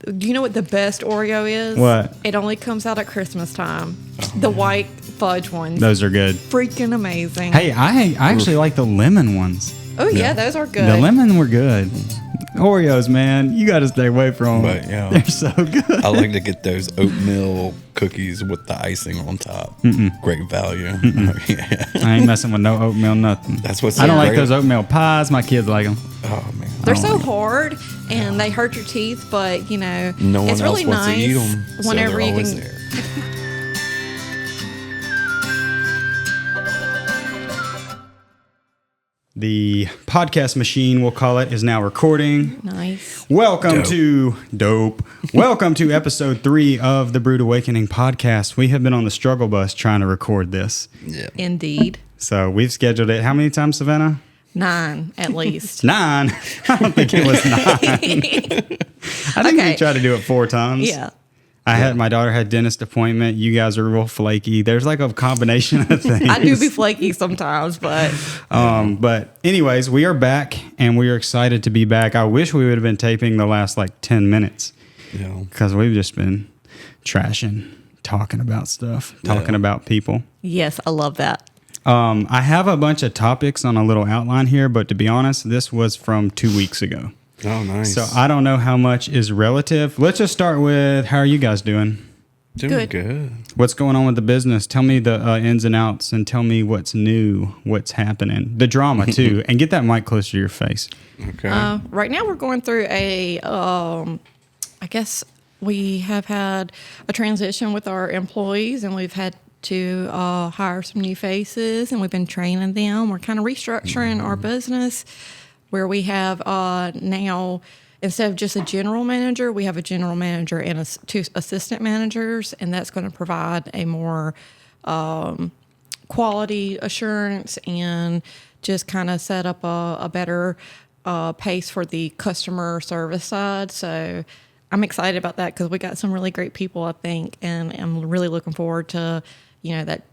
Do you know what the best Oreo is? What? It only comes out at Christmas time. The white fudge ones. Those are good. Freaking amazing. Hey, I actually like the lemon ones. Oh, yeah, those are good. The lemon were good. Oreos, man, you got to stay away from them. But, yeah. They're so good. I like to get those oatmeal cookies with the icing on top. Great value. Yeah. I ain't messing with no oatmeal, nothing. That's what's I don't like great. those oatmeal pies. My kids like them. Oh, man. They're so hard and they hurt your teeth, but you know, No one it's really else wants nice to eat them. whenever so they're you always can. there. The podcast machine, we'll call it, is now recording. Nice. Welcome Dope. to Welcome to episode 3 of the Brewed Awakening podcast. We have been on the struggle bus trying to record this. Yeah. Indeed. So we've scheduled it. How many times, Savannah? 9 at least. 9. I don't think it was 9. I think we tried to do it 4 times. Yeah. My daughter had dentist appointment. You guys are real flaky. There's like a combination of things. I do be flaky sometimes, but But anyways, we are back and we are excited to be back. I wish we would have been taping the last like 10 minutes Yeah. because we've just been trashing, talking about stuff, talking about people. yes, I love that. I have a bunch of topics on a little outline here, but to be honest, this was from 2 weeks ago. Oh, nice. So I don't know how much is relative. Let's just start with, how are you guys doing? Doing Good. good. What's going on with the business? Tell me the ins and outs and tell me what's new, what's happening. The drama too. And get that mic closer to your face. Okay. Right now we're going through I guess we have had a transition with our employees and we've had to hire some new faces and we've been training them. We're kind of restructuring our business where we have now, instead of just a general manager, we have a general manager and 2 assistant managers, and that's going to provide a more quality assurance and just kind of set up a better pace for the customer service side. So I'm excited about that because we got some really great people, I think, and I'm really looking forward to, that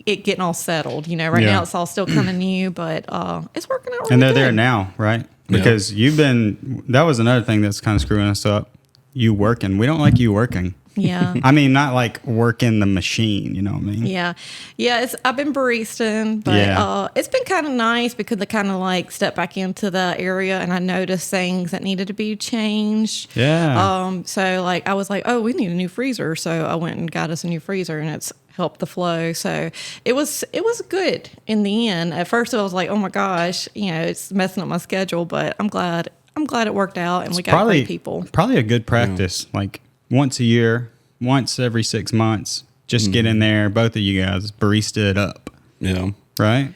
it getting all settled. Right Yeah. now it's all still kind of new, but it's working out really And they're good. there now, right? Because that was another thing that's kind of screwing us up. You working. We don't like you working. Yeah. I mean, not like working the machine, you know what I mean? Yeah. I've been baristaing, but it's been kind of nice because I kind of like stepped back into the area and I noticed things that needed to be changed. Yeah. So like I was like, oh, we need a new freezer. So I went and got us a new freezer and it's helped the flow. So it was good in the end. At first I was like, oh my gosh, it's messing up my schedule, but I'm glad it worked out and we got great people. Probably a good practice, like once a year, once every 6 months, just get in there, both of you guys, barista it up, Yeah. right?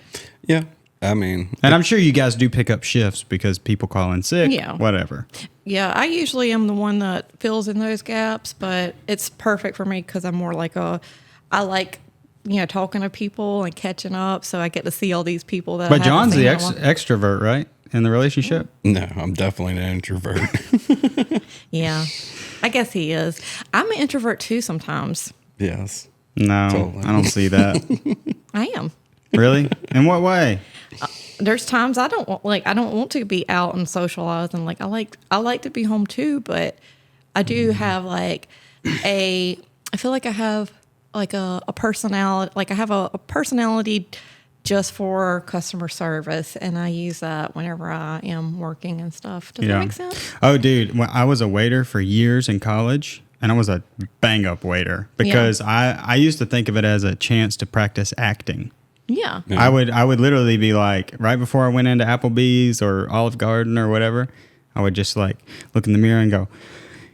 Yeah. I mean, And I'm sure you guys do pick up shifts because people call in sick, Yeah. whatever. Yeah, I usually am the one that fills in those gaps, but it's perfect for me because I'm more like I like, talking to people and catching up, so I get to see all these people that. But I haven't John's the seen in a while. extrovert, right? In the relationship? no, I'm definitely an introvert. Yeah, I guess he is. I'm an introvert too sometimes. Yes. No, Totally. I don't see that. I am. Really? In what way? There's times I don't want to be out and socialize, and I like to be home too, but I do have I feel like I have a personality, I have a personality just for customer service, and I use that whenever I am working and stuff. Does that make sense? Oh, dude, when I was a waiter for years in college, and I was a bang-up waiter because I used to think of it as a chance to practice acting. Yeah. I would literally be like, right before I went into Applebee's or Olive Garden or whatever, I would just look in the mirror and go,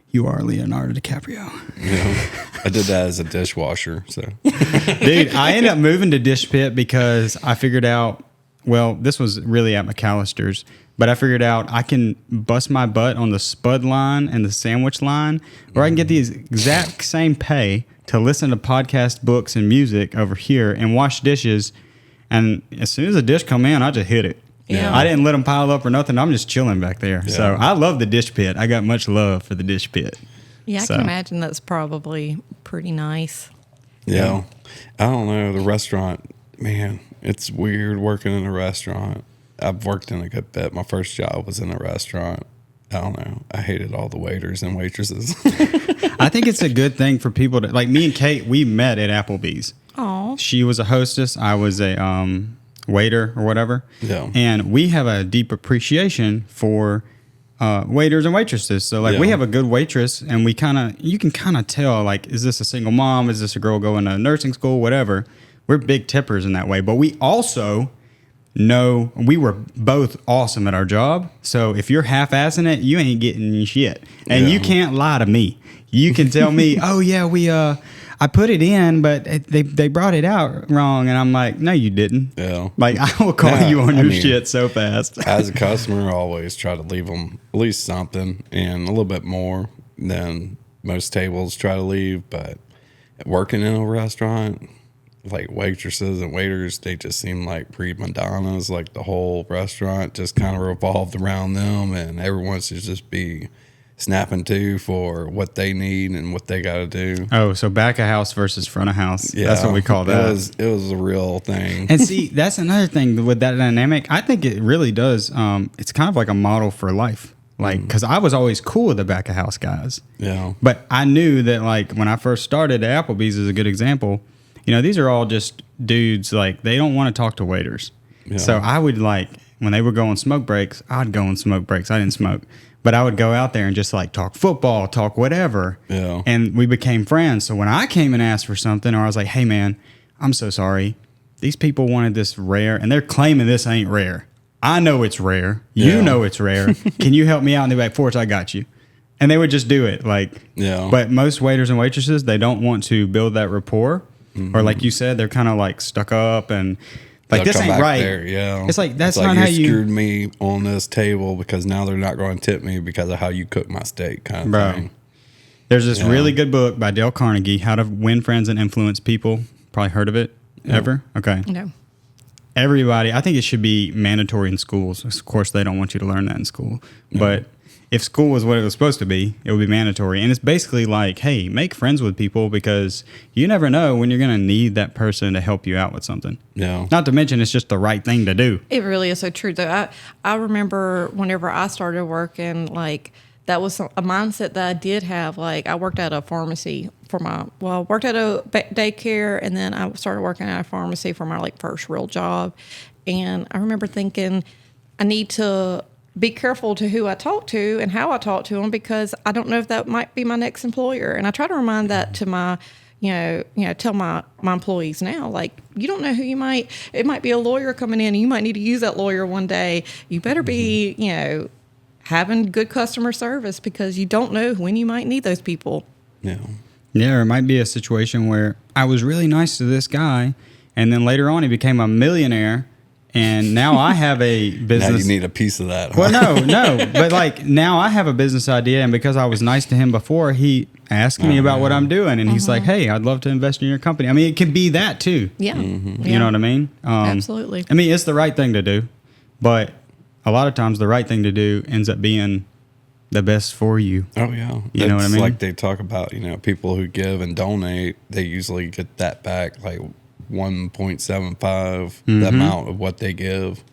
"You are Leonardo DiCaprio." Yeah. I did that as a dishwasher. So, Dude, I ended up moving to Dish Pit because I figured out, well, this was really at McAllister's, but I figured out I can bust my butt on the spud line and the sandwich line, or I can get the exact same pay to listen to podcast, books, and music over here and wash dishes. And as soon as a dish come in, I just hit it. Yeah. I didn't let them pile up or nothing. I'm just chilling back there. Yeah. So I love the Dish Pit. I got much love for the Dish Pit. Yeah, I can imagine that's probably pretty nice. yeah. I don't know. The restaurant, man, it's weird working in a restaurant. I've worked in a good bit. My first job was in a restaurant. I don't know. I hated all the waiters and waitresses. I think it's a good thing for people to, like me and Kate, we met at Applebee's. Oh, She was a hostess. I was a waiter or whatever. Yeah. And we have a deep appreciation for waiters and waitresses. So like we Yeah. have a good waitress, and you can kind of tell, like, is this a single mom? Is this a girl going to nursing school? Whatever. We're big tippers in that way. But we also know we were both awesome at our job. So if you're half-assing it, you ain't getting shit. And you can't lie to me. You can tell me, oh yeah, I put it in, but they brought it out wrong. And I'm like, no, you didn't. Yeah. Like, I will call you on your shit so fast. As a customer, I always try to leave them at least something and a little bit more than most tables try to leave. But working in a restaurant, like waitresses and waiters, they just seem like prima donnas. Like the whole restaurant just kind of revolved around them, and everyone should just be snapping to for what they need and what they got to do. Oh, so back of house versus front of house. Yeah, that's what we call that. It was a real thing. And see, that's another thing with that dynamic. I think it really does. It's kind of like a model for life. Like, because I was always cool with the back of house guys. Yeah. But I knew that, like, when I first started, Applebee's is a good example. You know, these are all just dudes, like, they don't want to talk to waiters. Yeah. So I would, like, when they would go on smoke breaks, I'd go on smoke breaks. I didn't smoke. But I would go out there and just, like, talk football, talk whatever. Yeah. And we became friends. So when I came and asked for something, or I was like, hey, man, I'm so sorry. These people wanted this rare, and they're claiming this ain't rare. I know it's rare. You know it's rare. Can you help me out? And they're like, Forrest, I got you. And they would just do it. Like, but most waiters and waitresses, they don't want to build that rapport. Or like you said, they're kind of like stuck up and like, this ain't right. There, yeah. It's like, that's it's not like how you you screwed me on this table because now they're not going to tip me because of how you cook my steak kind of thing. There's this really good book by Dale Carnegie, How to Win Friends and Influence People. Probably heard of it ever? Okay. no. Everybody, I think it should be mandatory in schools. Of course, they don't want you to learn that in school. But if school was what it was supposed to be, it would be mandatory. And it's basically like, hey, make friends with people because you never know when you're going to need that person to help you out with something. Yeah. Not to mention, it's just the right thing to do. It really is so true. Though I remember whenever I started working, like that was a mindset that I did have. Like I worked at a pharmacy I worked at a daycare, and then I started working at a pharmacy for my like first real job. And I remember thinking, I need to be careful to who I talk to and how I talk to them because I don't know if that might be my next employer. And I try to remind that to my, tell my employees now, like, you don't know who it might be a lawyer coming in and you might need to use that lawyer one day. You better be, having good customer service because you don't know when you might need those people. Yeah. Yeah, or it might be a situation where I was really nice to this guy, and then later on he became a millionaire, and now I have a business. Now you need a piece of that. Huh? Well, no. But like now I have a business idea, and because I was nice to him before, he asked me about what I'm doing, and he's like, hey, I'd love to invest in your company. I mean, it can be that too. Yeah. You know what I mean? Absolutely. I mean, it's the right thing to do, but a lot of times the right thing to do ends up being the best for you. Oh, yeah. You know what I mean? Like they talk about, people who give and donate, they usually get that back like 1.75 the amount of what they give.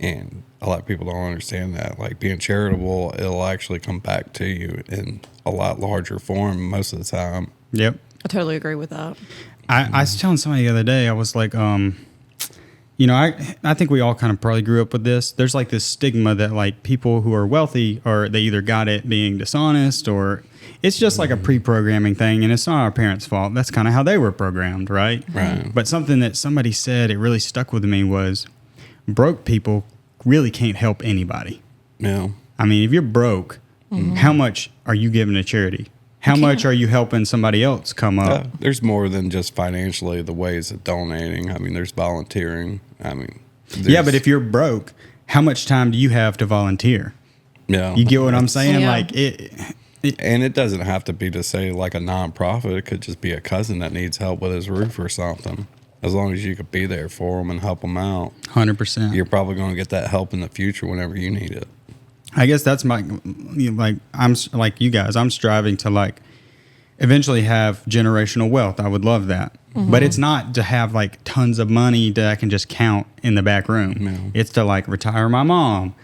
And a lot of people don't understand that. Like being charitable, it'll actually come back to you in a lot larger form most of the time. Yep. I totally agree with that. I was telling somebody the other day, I was like, I think we all kind of probably grew up with this. There's like this stigma that like people who are wealthy or they either got it being dishonest or it's just like a pre-programming thing and it's not our parents' fault. That's kind of how they were programmed, right? Right. But something that somebody said, it really stuck with me was broke people really can't help anybody. Yeah. I mean, if you're broke, how much are you giving to charity? How much are you helping somebody else come up? There's more than just financially the ways of donating. I mean, there's volunteering. I mean, yeah, but if you're broke, how much time do you have to volunteer? Yeah. You get what I'm saying? Yeah. Like and it doesn't have to be to say like a nonprofit. It could just be a cousin that needs help with his roof or something. As long as you could be there for them and help them out. 100%. You're probably going to get that help in the future whenever you need it. I guess that's I'm like you guys, I'm striving to like eventually have generational wealth. I would love that. But it's not to have like tons of money that I can just count in the back room. No. It's to like retire my mom,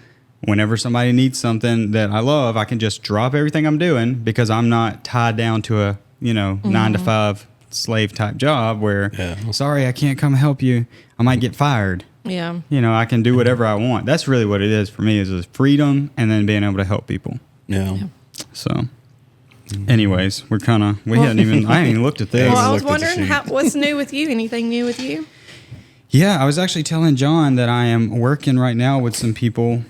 whenever somebody needs something that I love, I can just drop everything I'm doing because I'm not tied down to a, 9 to 5 slave type job where, sorry, I can't come help you. I might get fired. Yeah. I can do whatever I want. That's really what it is for me, is freedom and then being able to help people. Yeah. So anyways, I hadn't even looked at this. Well, I was looked at the wondering sheet. what's new with you? Anything new with you? Yeah, I was actually telling John that I am working right now with some people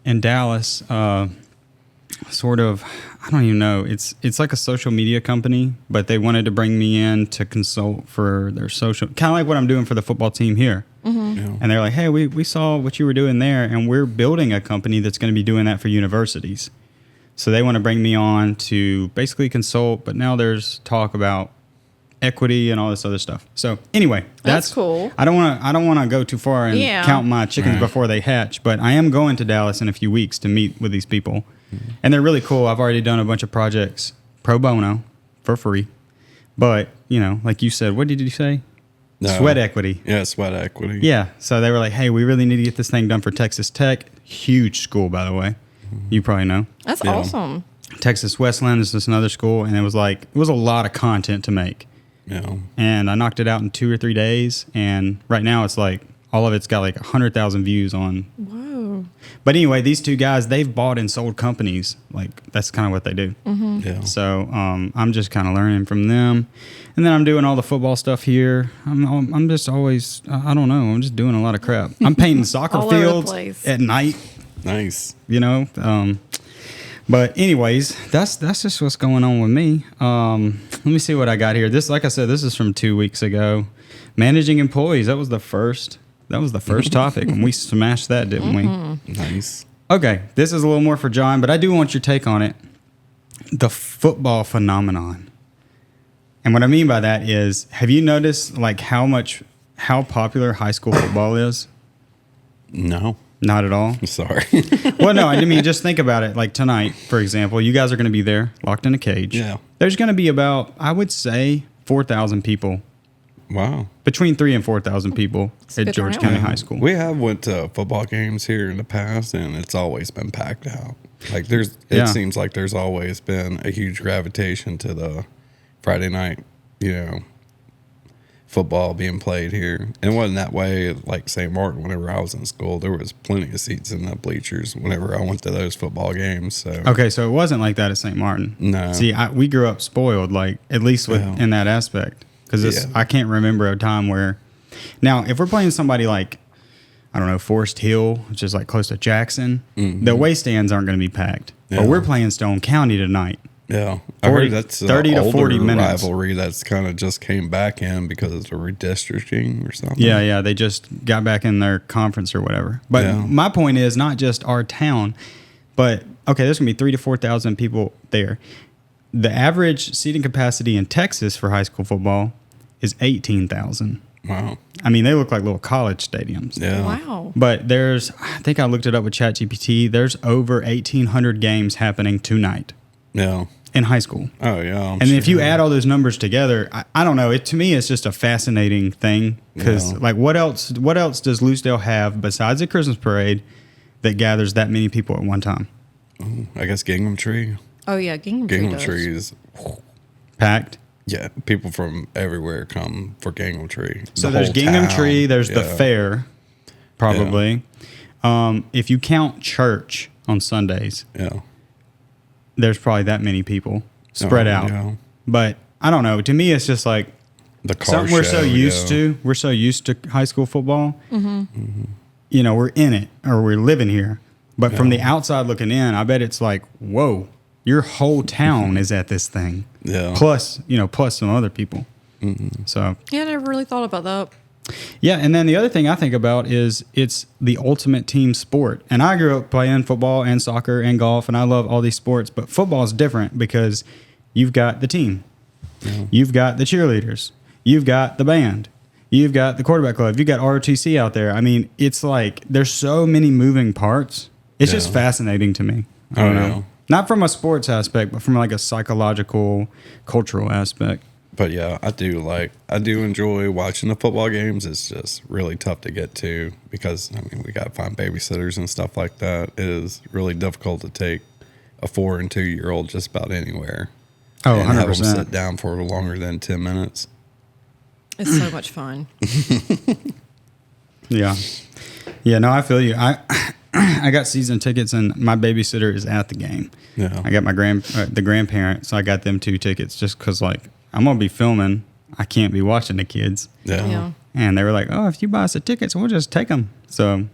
in Dallas. Sort of, I don't even know. It's like a social media company, but they wanted to bring me in to consult for their social, kind of like what I'm doing for the football team here. Mm-hmm. Yeah. And they're like, hey, we saw what you were doing there, and we're building a company that's going to be doing that for universities. So they want to bring me on to basically consult, but now there's talk about equity and all this other stuff. So anyway, That's cool. I don't want to go too far and Yeah. count my chickens before they hatch, but I am going to Dallas in a few weeks to meet with these people. And they're really cool. I've already done a bunch of projects pro bono for free. But, like you said, what did you say? No. Sweat equity. Yeah, sweat equity. Yeah. So they were like, hey, we really need to get this thing done for Texas Tech. Huge school, by the way. You probably know. That's Yeah. awesome. Texas Westland is just another school. And it was a lot of content to make. Yeah. And I knocked it out in 2 or 3 days. And right now it's all of it's got 100,000 views on. Whoa. But anyway, these two guys, they've bought and sold companies. That's kind of what they do. Mm-hmm. Yeah. So I'm just kind of learning from them. And then I'm doing all the football stuff here. I'm just always, I don't know, I'm just doing a lot of crap. I'm painting soccer All over the fields place. at night, Nice. But anyways, that's just what's going on with me. Let me see what I got here. This, like I said, this is from 2 weeks ago. Managing employees. That was the first topic, and we smashed that, didn't we? Nice. Okay, this is a little more for John, but I do want your take on it. The football phenomenon. And what I mean by that is, have you noticed how popular high school football is? No. Not at all. I'm sorry. Well, no, I mean, just think about it. Like tonight, for example, you guys are going to be there, locked in a cage. Yeah. There's going to be about, I would say, 4,000 people, Wow. between 3,000 and 4,000 people a at good George turnout. County High School. We have went to football games here in the past, and it's always been packed out. Yeah. It seems like there's always been a huge gravitation to the Friday night, football being played here. And it wasn't that way like St. Martin whenever I was in school. There was plenty of seats in the bleachers whenever I went to those football games. So Okay, so it wasn't like that at St. Martin. No. See, we grew up spoiled, at least in that aspect. Because Yeah. I can't remember a time where... Now, if we're playing somebody like, I don't know, Forrest Hill, which is close to Jackson, the away stands aren't going to be packed. Yeah. But we're playing Stone County tonight. yeah, 40 I heard that's 30 to 40 older minutes. rivalry that's kind of just came back in because of the redistricting or something. Yeah, they just got back in their conference or whatever. But Yeah. my point is not just our town, but okay, there's gonna be 3,000 to 4,000 people there. The average seating capacity in Texas for high school football is 18,000. Wow. I mean, they look like little college stadiums. Yeah. Wow. But I think I looked it up with ChatGPT. There's over 1,800 games happening tonight Yeah. in high school. Oh yeah. And if you add all those numbers together, I don't know. To me, it's just a fascinating thing because, Yeah. what else does Lucedale have besides a Christmas parade that gathers that many people at one time? I guess Gingham Tree. Oh yeah, Gingham Gingham does. Tree is Packed. yeah. People from everywhere come for Gingham Tree. So The there's whole Gingham town. Tree. There's the Yeah. fair, probably. If you count church on Sundays, Yeah. there's probably that many people spread Oh, out. yeah. But I don't know. To me, it's just like The car something we're so show, used yeah. to. We're so used to high school football. Mm-hmm. We're in it or we're living here. But from the outside looking in, I bet it's like, whoa, your whole town is at this thing. Yeah. Plus some other people. So Yeah, I never really thought about that. yeah, and then the other thing I think about is it's the ultimate team sport. And I grew up playing football and soccer and golf, and I love all these sports. But football is different because you've got the team, you've got the cheerleaders, you've got the band, you've got the quarterback club, you've got ROTC out there. I mean, it's like there's so many moving parts. It's just Yeah. fascinating to me. I Oh, don't know. yeah. Not from a sports aspect, but from a psychological, cultural aspect. But yeah, I do enjoy watching the football games. It's just really tough to get to because I mean we got to find babysitters and stuff like that. It is really difficult to take a 4 and 2-year-old just about anywhere. Oh, and have them 100%. sit down for longer than 10 minutes. It's so much fun. Yeah. Yeah, no, I feel you. I got season tickets and my babysitter is at the game. Yeah. I got my the grandparents, so I got them 2 tickets just because, like, I'm going to be filming. I can't be watching the kids. Yeah. And they were like, oh, if you buy us the tickets, we'll just take them. So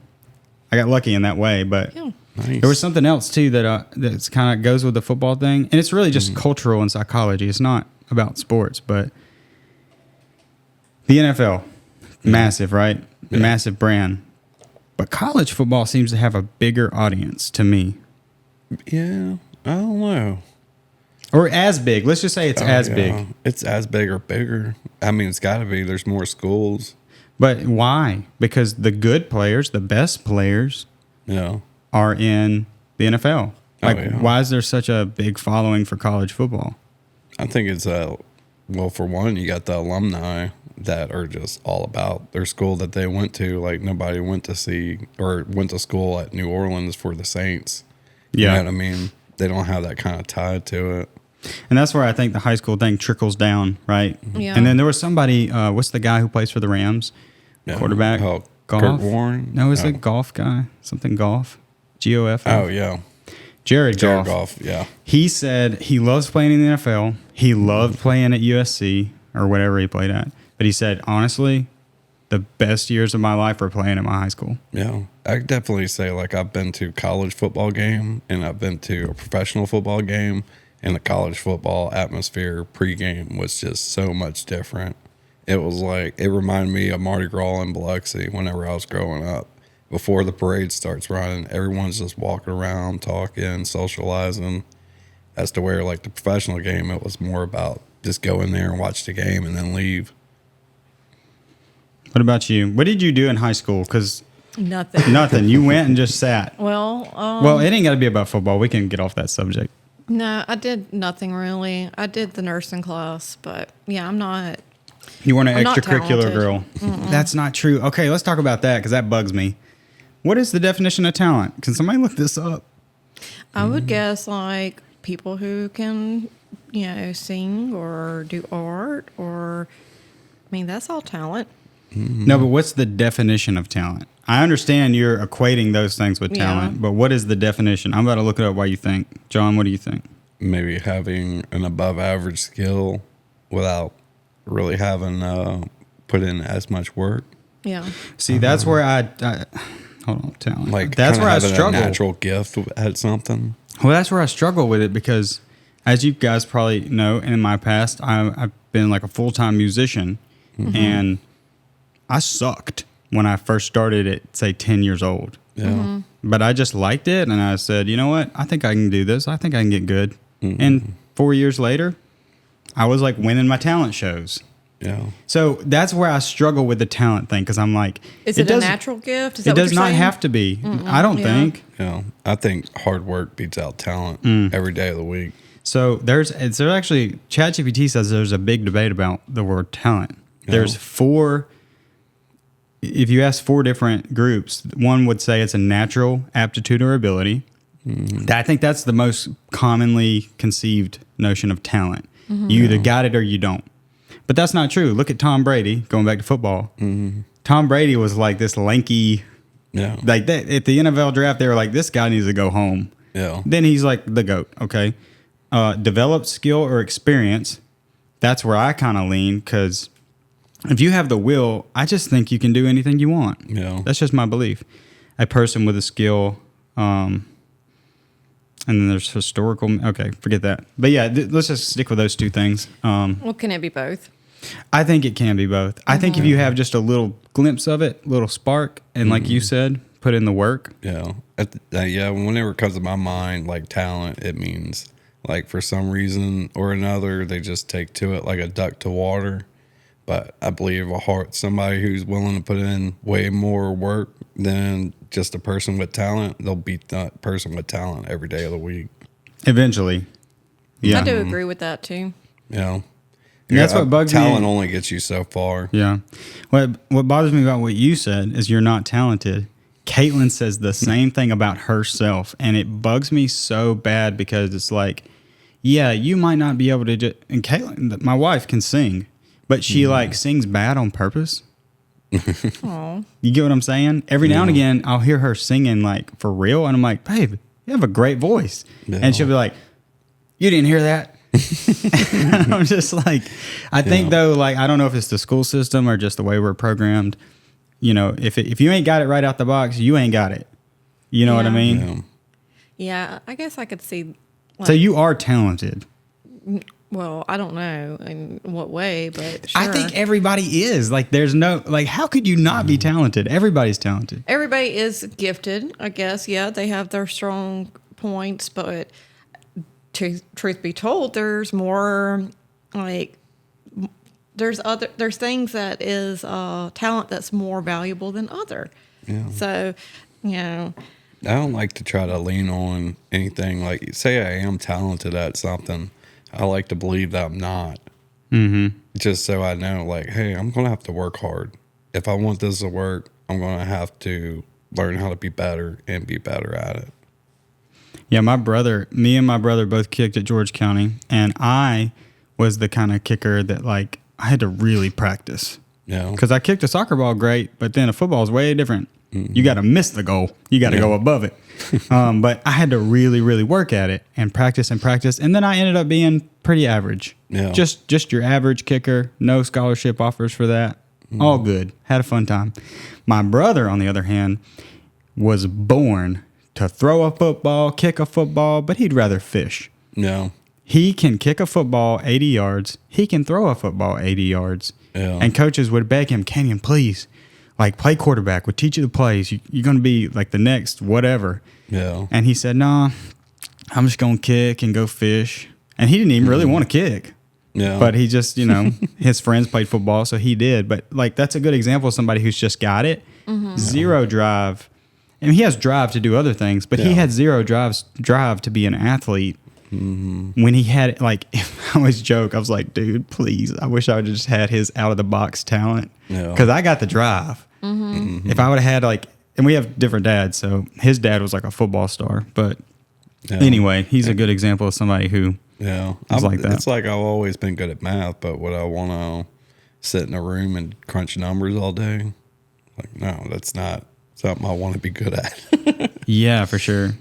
I got lucky in that way. But Yeah. Nice. there was something else, too, that's kind of goes with the football thing. And it's really just cultural and psychology. It's not about sports, but the NFL, massive, right? Yeah. Massive brand. But college football seems to have a bigger audience to me. Yeah, I don't know. Or as big. Let's just say it's as big. It's as big or bigger. I mean, it's got to be. There's more schools. But why? Because the good players, the best players, Yeah. are in the NFL. Like, yeah. why is there such a big following for college football? I think it's well, for one, you got the alumni that are just all about their school that they went to. Like nobody went to see or went to school at New Orleans for the Saints. You know what I mean? They don't have that kind of tie to it. And that's where I think the high school thing trickles down, right? Yeah. And then there was somebody, what's the guy who plays for the Rams? Yeah. Quarterback? Oh, Goff? Kurt Warren? No, it's a golf guy. Something golf. Goff. Oh, yeah. Jared Jared Goff. Goff, yeah. He said he loves playing in the NFL. He loved playing at USC or whatever he played at. But he said, honestly, the best years of my life were playing at my high school. Yeah. I could definitely say, like, I've been to college football game and I've been to a professional football game, and the college football atmosphere pregame was just so much different. It was like, it reminded me of Mardi Gras in Biloxi whenever I was growing up. Before the parade starts running, everyone's just walking around, talking, socializing. As to where, like, the professional game, it was more about just go in there and watch the game and then leave. What about you? What did you do in high school? Because Nothing. nothing. You went and just sat. Well, Well, it ain't got to be about football. We can get off that subject. no, I did nothing really. I did the nursing class, but yeah, I'm not. You weren't an I'm not extracurricular talented. girl. That's not true. Okay, let's talk about that because that bugs me. What is the definition of talent? Can somebody look this up? I would guess like people who can, sing or do art or, I mean, that's all talent. No, but what's the definition of talent? I understand you're equating those things with Yeah. talent, but what is the definition? I'm about to look it up while you think. John, what do you think? Maybe having an above average skill without really having put in as much work. Yeah. See, that's where I hold on, talent. Like That's kinda where I having struggle. a natural gift at something. Well, that's where I struggle with it because, as you guys probably know, in my past, I've been like a full-time musician, and I sucked when I first started at, say, 10 years old. Yeah. But I just liked it, and I said, you know what? I think I can do this. I think I can get good. And 4 years later, I was like winning my talent shows. Yeah. So that's where I struggle with the talent thing because I'm like, Is it a natural gift? Is that It what does you're not saying? have to be. I don't yeah. think. Yeah. I think hard work beats out talent every day of the week. So there's actually ChatGPT says there's a big debate about the word talent. There's 4. If you ask 4 different groups, one would say it's a natural aptitude or ability. I think that's the most commonly conceived notion of talent. You either got it or you don't. But that's not true. Look at Tom Brady, going back to football. Tom Brady was like this lanky, Yeah. like that at the NFL draft, they were like, this guy needs to go home. Yeah. Then he's like the GOAT, okay? Developed skill or experience, that's where I kind of lean because if you have the will, I just think you can do anything you want. Yeah. That's just my belief. A person with a skill, and then there's historical. Okay, forget that. But yeah, let's just stick with those 2 things. Well, can it be both? I think it can be both. I think if you have just a little glimpse of it, little spark, and like you said, put in the work. Yeah. Yeah. Whenever it comes to my mind, like talent, it means like for some reason or another, they just take to it like a duck to water. But I believe somebody who's willing to put in way more work than just a person with talent, they'll beat that person with talent every day of the week. Eventually. Yeah. I do agree with that too. You know, And that's what bugs Talent me. only gets you so far. Yeah. What bothers me about what you said is you're not talented. Caitlin says the same thing about herself, and it bugs me so bad because it's like, yeah, you might not be able to just. And Caitlin, my wife, can sing, but she like sings bad on purpose. Aw. You get what I'm saying? Every now and again, I'll hear her singing like for real, and I'm like, babe, you have a great voice, and she'll be like, you didn't hear that. And I'm just like, I think though, like, I don't know if it's the school system or just the way we're programmed. You know, if you ain't got it right out the box, you ain't got it. You know what I Yeah. mean? Yeah. Yeah, I guess I could see. Like, So you are talented. well, I don't know in what way, but sure. I think everybody is. Like, there's no, like, how could you not be talented? Everybody's talented. everybody is gifted, I guess. Yeah, they have their strong points, but truth be told, there's more like there's things that is talent that's more valuable than other. Yeah. So, you know, I don't like to try to lean on anything. Like, say I am talented at something, I like to believe that I'm not. Mm-hmm. Just so I know, like, hey, I'm going to have to work hard. If I want this to work, I'm going to have to learn how to be better and be better at it. Yeah, me and my brother both kicked at George County, and I was the kind of kicker that, like, I had to really practice. Yeah. Because I kicked a soccer ball great, but then a football is way different. You got to miss the goal. You got to go above it. But I had to really, really work at it and practice. And then I ended up being pretty average. Yeah. Just your average kicker. No scholarship offers for that. All good. Had a fun time. My brother, on the other hand, was born to throw a football, kick a football, but he'd rather fish. Yeah. He can kick a football 80 yards. He can throw a football 80 yards. Yeah. And coaches would beg him, Kenyon, please, like, play quarterback. We'll teach you the plays. You're going to be like the next whatever. Yeah. And he said, nah, I'm just going to kick and go fish. And he didn't even really want to kick. Yeah. But he just, his friends played football, so he did. But, like, that's a good example of somebody who's just got it. Zero drive. I mean, he has drive to do other things, but he had zero drive to be an athlete. When he had, like, I always joke, I was like, dude, please, I wish I would have just had his out-of-the-box talent. Because I got the drive. If I would have had, like, and we have different dads, so his dad was like a football star. But anyway, he's a good example of somebody who is like that. It's like I've always been good at math, but would I want to sit in a room and crunch numbers all day? Like, no, that's not something I want to be good at. Yeah, for sure.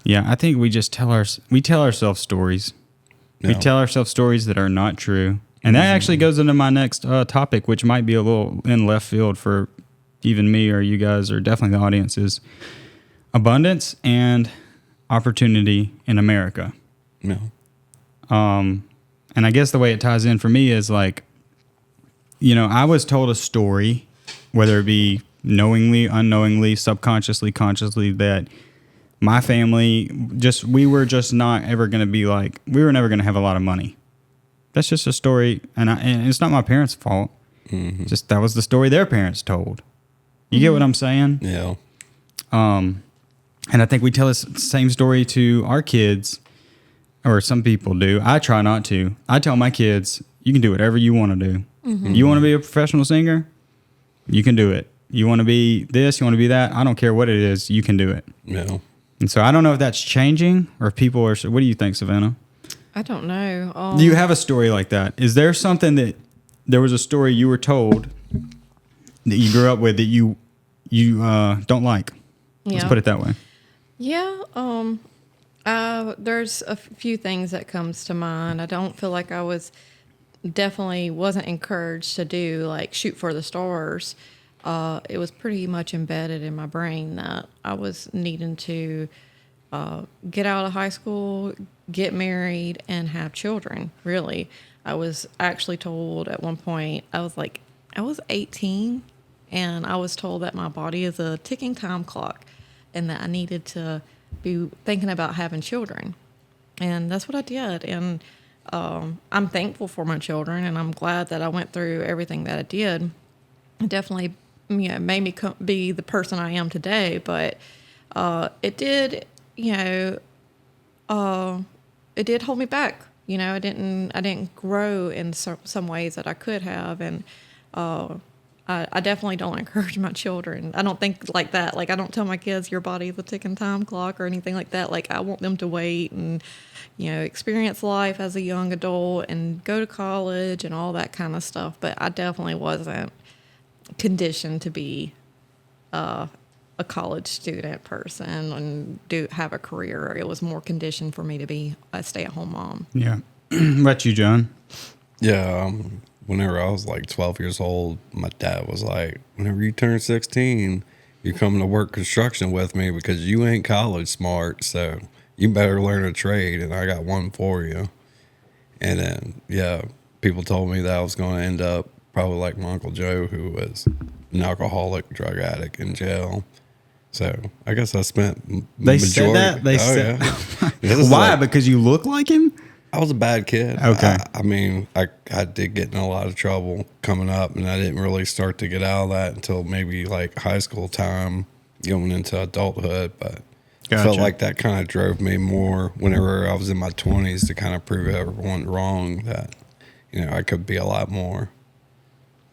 Yeah, I think we just tell ourselves stories. We tell ourselves stories that are not true. And that actually goes into my next topic, which might be a little in left field for even me or you guys, or definitely the audience, is abundance and opportunity in America. No. And I guess the way it ties in for me is like, I was told a story, whether it be knowingly, unknowingly, subconsciously, consciously, that my family we were just not ever going to be like, we were never going to have a lot of money. That's just a story. And it's not my parents' fault. Just that was the story their parents told. You get what I'm saying? Yeah. And I think we tell the same story to our kids, or some people do. I try not to. I tell my kids, you can do whatever you want to do. You want to be a professional singer? You can do it. You want to be this? You want to be that? I don't care what it is. You can do it. Yeah. And so I don't know if that's changing or if people are. What do you think, Savannah? I don't know. Do you have a story like that? Is there something that there was a story you were told that you grew up with that you don't like? Let's put it that way. Yeah. There's a few things that comes to mind. I don't feel like I definitely wasn't encouraged to do like shoot for the stars. It was pretty much embedded in my brain that I was needing to get out of high school, get married, and have children. Really, I was actually told at one point, I was 18, and I was told that my body is a ticking time clock, and that I needed to be thinking about having children, and that's what I did. And I'm thankful for my children, and I'm glad that I went through everything that I did. It definitely, made me be the person I am today. But it did, it did hold me back I didn't grow in some ways that I could have, and I definitely don't encourage my children. I don't think like that. Like, I don't tell my kids your body is a ticking time clock or anything like that. Like, I want them to wait and, experience life as a young adult and go to college and all that kind of stuff. But I definitely wasn't conditioned to be a college student person and have a career. It was more conditioned for me to be a stay-at-home mom. Yeah. What about you, John? Yeah. Whenever I was like 12 years old, my dad was like, whenever you turn 16, you're coming to work construction with me because you ain't college smart. So you better learn a trade, and I got one for you. And then, yeah, people told me that I was going to end up probably like my Uncle Joe, who was an alcoholic, drug addict in jail. So I guess I spent They said that? Yeah. Why? Because you look like him? I was a bad kid. Okay. I mean, I did get in a lot of trouble coming up, and I didn't really start to get out of that until maybe like high school time, going into adulthood. But I felt like that kind of drove me more whenever I was in my 20s to kind of prove everyone wrong that, I could be a lot more.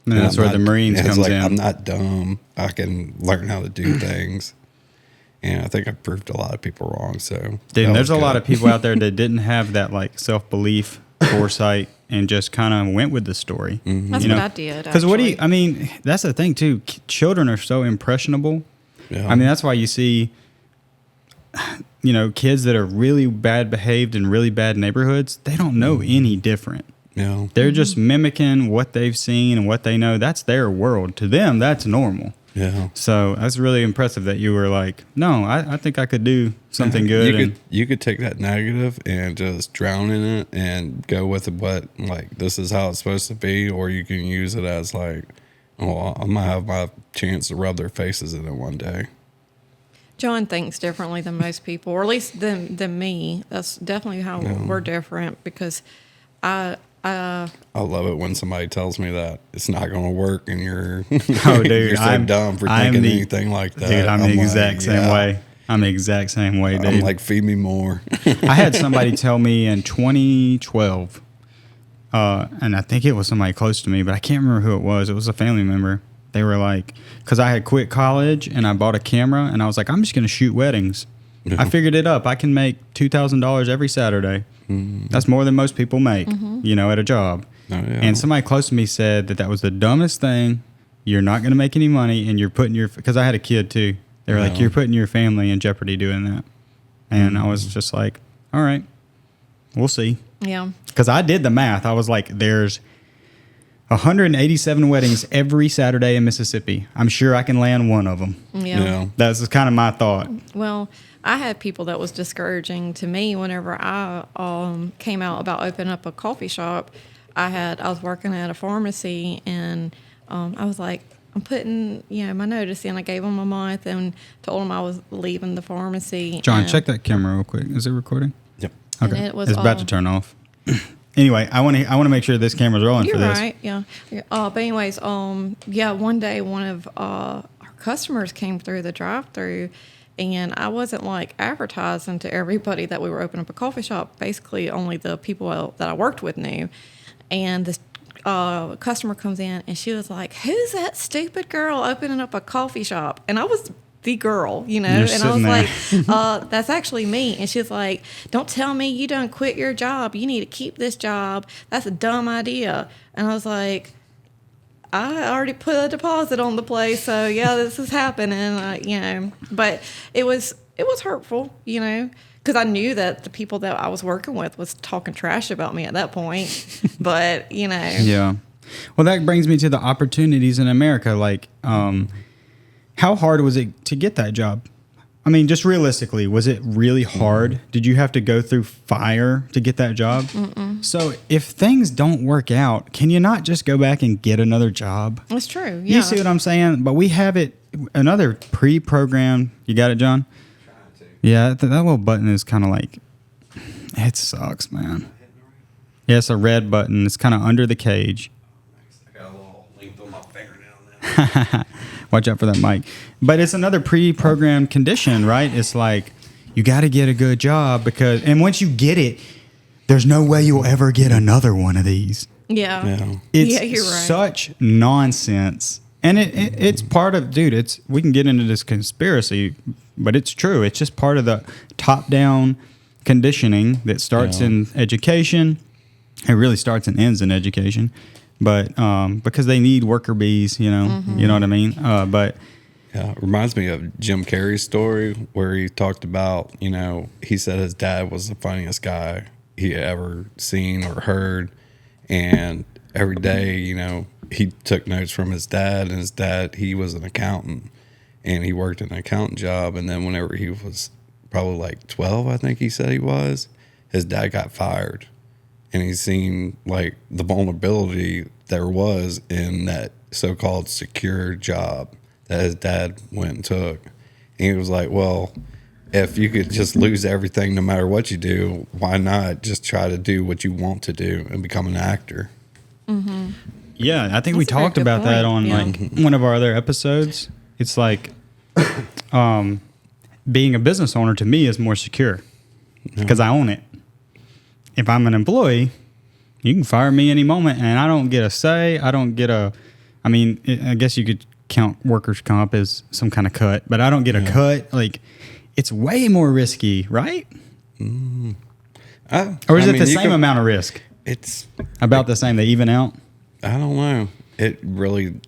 And that's where the Marines comes in. I'm not dumb. I can learn how to do things. And I think I proved a lot of people wrong. So, dude, there's a lot of people out there that didn't have that like self-belief, foresight, and just kind of went with the story. Mm-hmm. That's what I did. Because that's the thing too. Children are so impressionable. Yeah. I mean, that's why you see, kids that are really bad behaved in really bad neighborhoods. They don't know any different. Yeah. They're just mimicking what they've seen and what they know. That's their world. To them, that's normal. Yeah. So that's really impressive that you were like, no, I think I could do something good. You could take that negative and just drown in it and go with what, like, this is how it's supposed to be, or you can use it as like, oh, I'm gonna have my chance to rub their faces in it one day. John thinks differently than most people, or at least than me. That's definitely how we're different, because I love it when somebody tells me that it's not going to work, and you're oh, dude, you're so dumb for thinking anything like that. Dude, I'm the exact same way. I'm the exact same way, dude. I'm like, feed me more. I had somebody tell me in 2012, and I think it was somebody close to me, but I can't remember who it was. It was a family member. They were like, because I had quit college and I bought a camera, and I was like, I'm just going to shoot weddings. I figured it up. I can make $2,000 every Saturday. Mm-hmm. That's more than most people make, at a job. Oh, yeah. And somebody close to me said that was the dumbest thing. You're not going to make any money, and you're putting because I had a kid too. They were like, you're putting your family in jeopardy doing that. And I was just like, all right, we'll see. Yeah. Because I did the math. I was like, there's 187 weddings every Saturday in Mississippi. I'm sure I can land one of them. Yeah. That's kind of my thought. Well, I had people that was discouraging to me whenever I came out about opening up a coffee shop. I was working at a pharmacy, and I was like, I'm putting my notice in. I gave them a month and told them I was leaving the pharmacy. John, check that camera real quick. Is it recording? Yep. Okay. It's about to turn off. Anyway, I want to make sure this camera's rolling for this. You're right. Yeah. But anyways, one day one of our customers came through the drive-through. And I wasn't like advertising to everybody that we were opening up a coffee shop. Basically, only the people that I worked with knew. And this customer comes in, and she was like, "Who's that stupid girl opening up a coffee shop?" And I was the girl, and I was like, "That's actually me." And she's like, "Don't tell me you don't quit your job. You need to keep this job. That's a dumb idea." And I was like, I already put a deposit on the place, so yeah, this is happening, But it was hurtful, because I knew that the people that I was working with was talking trash about me at that point. But Yeah. Well, that brings me to the opportunities in America. Like, how hard was it to get that job? I mean, just realistically, was it really hard? Did you have to go through fire to get that job? Mm-mm. So if things don't work out, can you not just go back and get another job? That's true. Yeah. You see what I'm saying? But we have it, another pre-programmed. You got it, John? Trying to. Yeah, that little button is kind of like, it sucks, man. Yeah, it's a red button. It's kind of under the cage. I got a little length on my fingernail now. Watch out for that mic. But it's another pre-programmed condition, right? It's like, you got to get a good job and once you get it, there's no way you'll ever get another one of these. Yeah. Yeah. It's Yeah, you're right. such nonsense. And it's part of, dude, we can get into this conspiracy, but it's true. It's just part of the top-down conditioning that starts in education. It really starts and ends in education. But because they need worker bees, you know what I mean? But Yeah, it reminds me of Jim Carrey's story where he talked about, he said his dad was the funniest guy he had ever seen or heard. And every day, he took notes from his dad, and his dad, he was an accountant, and he worked an accountant job. And then whenever he was probably like 12, I think he said he was, his dad got fired. And he's seen like the vulnerability there was in that so-called secure job that his dad went and took. And he was like, well, if you could just lose everything no matter what you do, why not just try to do what you want to do and become an actor? Mm-hmm. yeah, I think we That's a very talked good about that point, on yeah. like one of our other episodes. It's like being a business owner to me is more secure because I own it. If I'm an employee, you can fire me any moment and I don't get a say. I don't get I guess you could count workers' comp as some kind of cut, but I don't get a cut. Like, it's way more risky, right? Or is it the same amount of risk? It's About the same. They even out? I don't know. It really,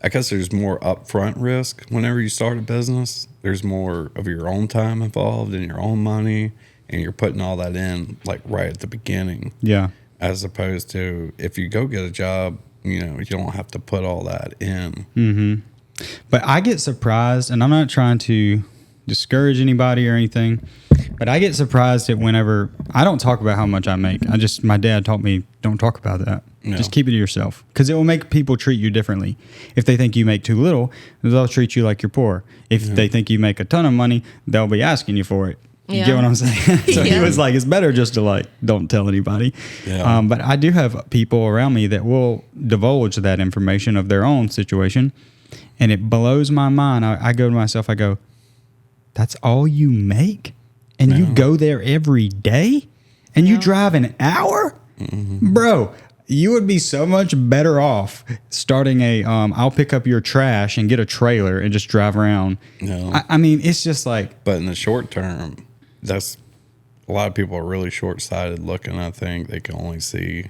I guess there's more upfront risk whenever you start a business. There's more of your own time involved and your own money, and you're putting all that in like right at the beginning. Yeah. As opposed to if you go get a job, you don't have to put all that in. Mm-hmm. But I get surprised, and I'm not trying to discourage anybody or anything, but I get surprised that whenever I don't talk about how much I make. My dad taught me, don't talk about that. No. Just keep it to yourself, because it will make people treat you differently. If they think you make too little, they'll treat you like you're poor. If they think you make a ton of money, they'll be asking you for it. You get what I'm saying? So he was like, it's better just to like, don't tell anybody. Yeah. But I do have people around me that will divulge that information of their own situation. And it blows my mind. I go to myself, I go, that's all you make? And you go there every day? And you drive an hour? Mm-hmm. Bro, you would be so much better off starting I'll pick up your trash and get a trailer and just drive around. No. I mean, it's just like. But in the short term, that's a lot of people are really short-sighted looking. I think they can only see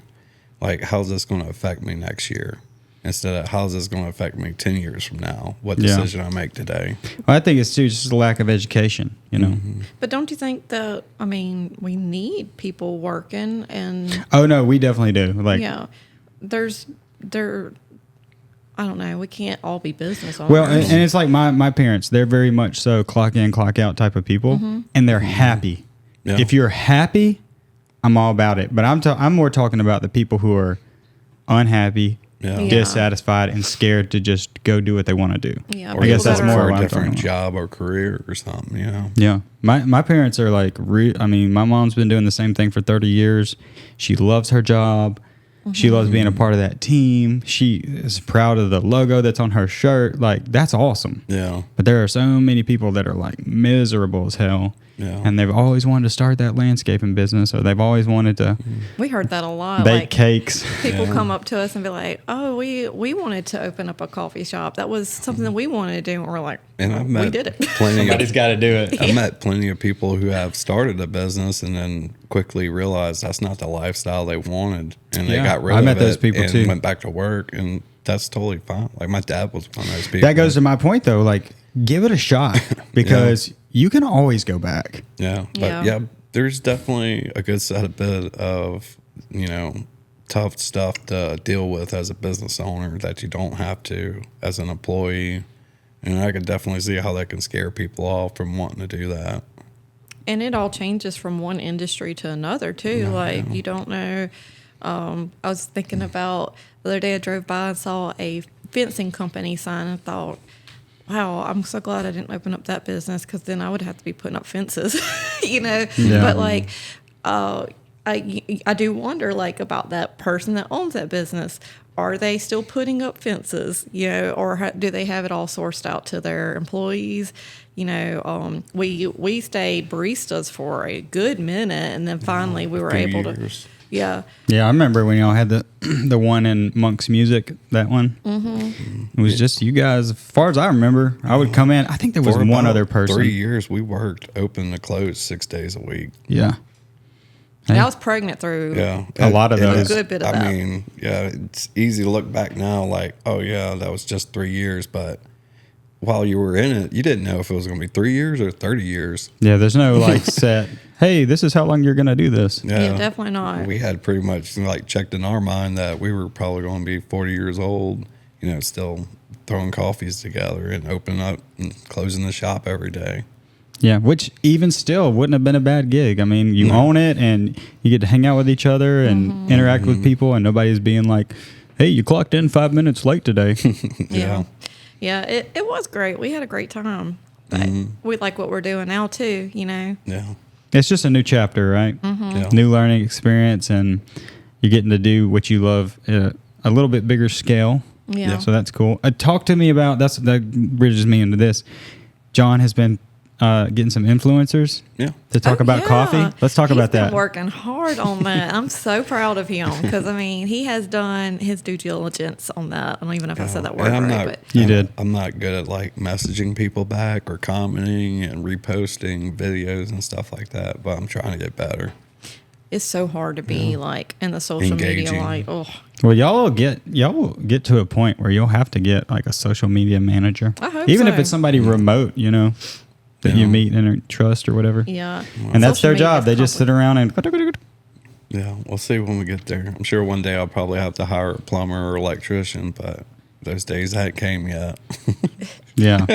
like, how's this going to affect me next year, instead of how's this going to affect me 10 years from now, what decision I make today. Well, I think it's too just a lack of education, Mm-hmm. But don't you think that, we need people working and. Oh, no, we definitely do. Like, Yeah. I don't know. We can't all be business owners. well, and it's like my parents, they're very much so clock in, clock out type of people, and they're happy. Yeah. If you're happy, I'm all about it. But I'm more talking about the people who are unhappy, dissatisfied, and scared to just go do what they want to do. Yeah, Or I guess that's for more a what I'm different talking about. job or career or something, Yeah. My parents are like, my mom's been doing the same thing for 30 years. She loves her job. She loves being a part of that team. She is proud of the logo that's on her shirt. Like, that's awesome. Yeah. But there are so many people that are like miserable as hell. Yeah. And they've always wanted to start that landscaping business, or they've always wanted to we heard that a lot. bake cakes. People come up to us and be like, "Oh, we wanted to open up a coffee shop. That was something that we wanted to do." And we're like, And I've met "We did it." Somebody's got to do it. I've met plenty of people who have started a business and then quickly realized that's not the lifestyle they wanted, and they got rid I of met it those people and too. went back to work, and that's totally fine. Like, my dad was one of those people. That goes to my point, though. Like, give it a shot, because you can always go back. Yeah, but Yeah. there's definitely a good set of bit of tough stuff to deal with as a business owner that you don't have to as an employee, and I could definitely see how that can scare people off from wanting to do that. And it all changes from one industry to another too. You don't know. I was thinking about the other day. I drove by and saw a fencing company sign and thought, wow, I'm so glad I didn't open up that business, because then I would have to be putting up fences, Yeah. But I I do wonder, like, about that person that owns that business. Are they still putting up fences, or do they have it all sourced out to their employees? We stayed baristas for a good minute, and then finally we were able to. Yeah. Yeah, I remember when y'all had the the one in Monk's Music, that one. Mm-hmm. It was just you guys. As far as I remember, I would come in. I think there was For one about other person. 3 years, we worked open to close 6 days a week. Yeah. And I was pregnant through a lot of those. A good bit of that. I mean, yeah, it's easy to look back now like, oh, yeah, that was just 3 years. But while you were in it, you didn't know if it was going to be 3 years or 30 years. Yeah, there's no like set, hey, this is how long you're going to do this. Yeah, definitely not. We had pretty much like checked in our mind that we were probably going to be 40 years old, still throwing coffees together and opening up and closing the shop every day. Yeah, which even still wouldn't have been a bad gig. I mean, you own it and you get to hang out with each other and interact with people, and nobody's being like, hey, you clocked in 5 minutes late today. Yeah. Yeah, it was great. We had a great time. But we like what we're doing now, too, Yeah. It's just a new chapter, right? Yeah. New learning experience, and you're getting to do what you love at a little bit bigger scale. Yeah. So that's cool. Talk to me about, that bridges me into this. John has been getting some influencers to talk about coffee. Let's talk about that. He's been working hard on that. I'm so proud of him because, he has done his due diligence on that. I don't even know if I said that word right. But you did. I'm not good at like messaging people back or commenting and reposting videos and stuff like that, but I'm trying to get better. It's so hard to be like in the social Engaging. media, like, Well, y'all will get to a point where you'll have to get like a social media manager. I hope even so. if it's somebody remote, that you meet and trust or whatever. Yeah. And that's Social their media job. is They just sit around and. Yeah, we'll see when we get there. I'm sure one day I'll probably have to hire a plumber or electrician, but those days hadn't came yet. Yeah.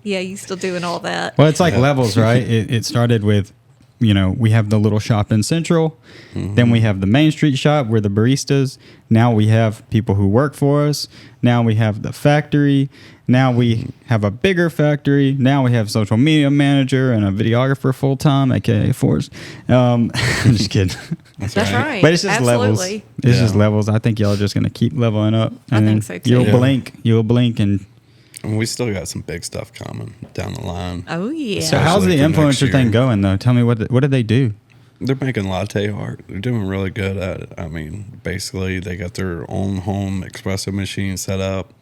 Yeah, you still doing all that. Well, it's like levels, right? It started with, we have the little shop in Central. Then we have the Main Street shop. We're the baristas. Now we have people who work for us. Now we have the factory. Now we have a bigger factory. Now we have social media manager and a videographer full time, aka Forrest. I'm just kidding. That's right. But it's just levels. Absolutely. It's just levels. I think y'all are just going to keep leveling up. I think so, too. You'll blink and. And we still got some big stuff coming down the line. Oh, yeah. So how's the Especially for next influencer thing year. going, though? Tell me, what did they do? They're making latte art. They're doing really good at it. I mean, basically, they got their own home espresso machine set up.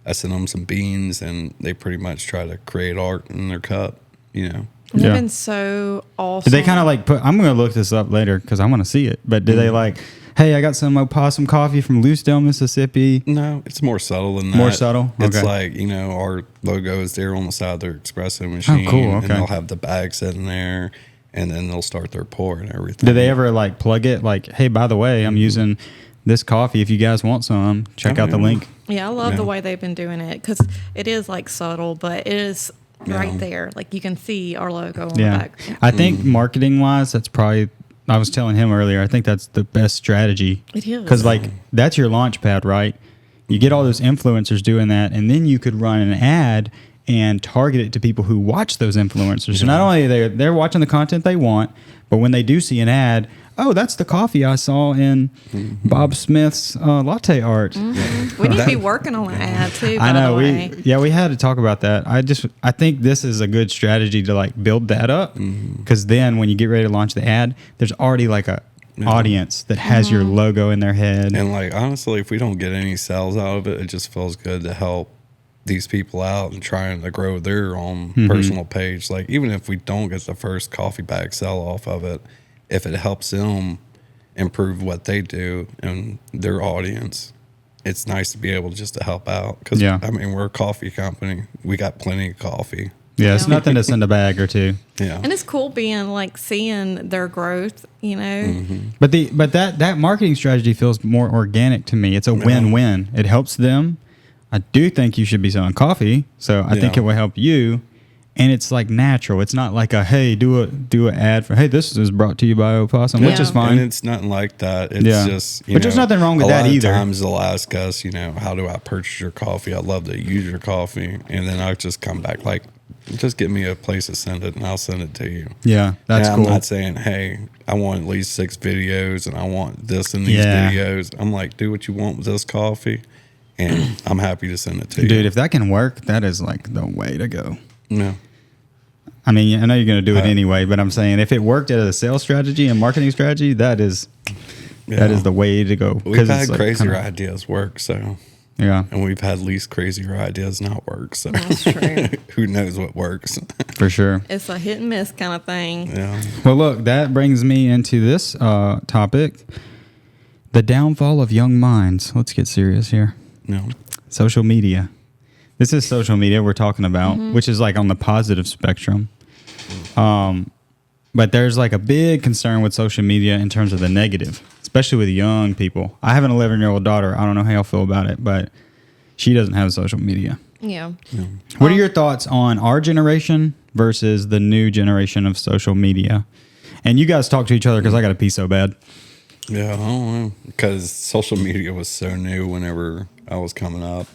I sent them some beans, and they pretty much try to create art in their cup, They've been so awesome. Did they kind of like put? I'm going to look this up later because I want to see it. But did they like? Hey, I got some opossum coffee from Loosedale, Mississippi. No, it's more subtle than that. More subtle? It's Okay. like, our logo is there on the side of their espresso machine. Oh, cool. Okay. And they'll have the bag sitting there, and then they'll start their pour and everything. Did they ever like plug it? Like, hey, by the way, I'm using this coffee. If you guys want some, check out the link. Yeah, I love the way they've been doing it because it is like subtle, but it is right there. Like you can see our logo on the back. I think marketing wise, that's probably. I was telling him earlier, I think that's the best strategy. It is. Because, like, that's your launch pad, right? You get all those influencers doing that, and then you could run an ad and target it to people who watch those influencers. So not only they're watching the content they want, but when they do see an ad, oh, that's the coffee I saw in Bob Smith's latte art. We need to be working on an ad, too, by I know. the way. We had to talk about that. I think this is a good strategy to like build that up because then when you get ready to launch the ad, there's already like a audience that has your logo in their head. And like honestly, if we don't get any sales out of it, it just feels good to help these people out and trying to grow their own personal page. Like even if we don't get the first coffee bag sell off of it, if it helps them improve what they do and their audience, it's nice to be able just to help out. Because, I mean, we're a coffee company. We got plenty of coffee. Yeah, it's nothing to send a bag or two. Yeah. And it's cool being like seeing their growth, But that marketing strategy feels more organic to me. It's a win-win. It helps them. I do think you should be selling coffee, so I think it will help you. And it's like natural. It's not like a hey, do an ad for hey, this is brought to you by Opossum, which is fine. And it's nothing like that. It's just but there's nothing wrong with that either. A lot of times they'll ask us, how do I purchase your coffee? I'd love to use your coffee, and then I'll just come back like just give me a place to send it, and I'll send it to you. Yeah, that's and cool. I'm not saying, hey, I want at least 6 videos, and I want this in these Yeah. videos. I'm like, do what you want with this coffee, and I'm happy to send it to you. Dude, if that can work, that is like the way to go. Yeah. I mean, I know you're going to do it anyway, but I'm saying if it worked as a sales strategy and marketing strategy, that is the way to go. We've had it's like crazier ideas work, so. Yeah. And we've had least crazier ideas not work, so. That's true. Who knows what works? For sure. It's a hit and miss kind of thing. Yeah. Well, look, that brings me into this topic, the downfall of young minds. Let's get serious here. No. Social media. This is social media we're talking about, which is like on the positive spectrum. But there's like a big concern with social media in terms of the negative, especially with young people. I have an 11-year-old daughter. I don't know how y'all feel about it, but she doesn't have social media. Yeah. What are your thoughts on our generation versus the new generation of social media? And you guys talk to each other because I got to pee so bad. Yeah, I don't know. Because social media was so new whenever I was coming up.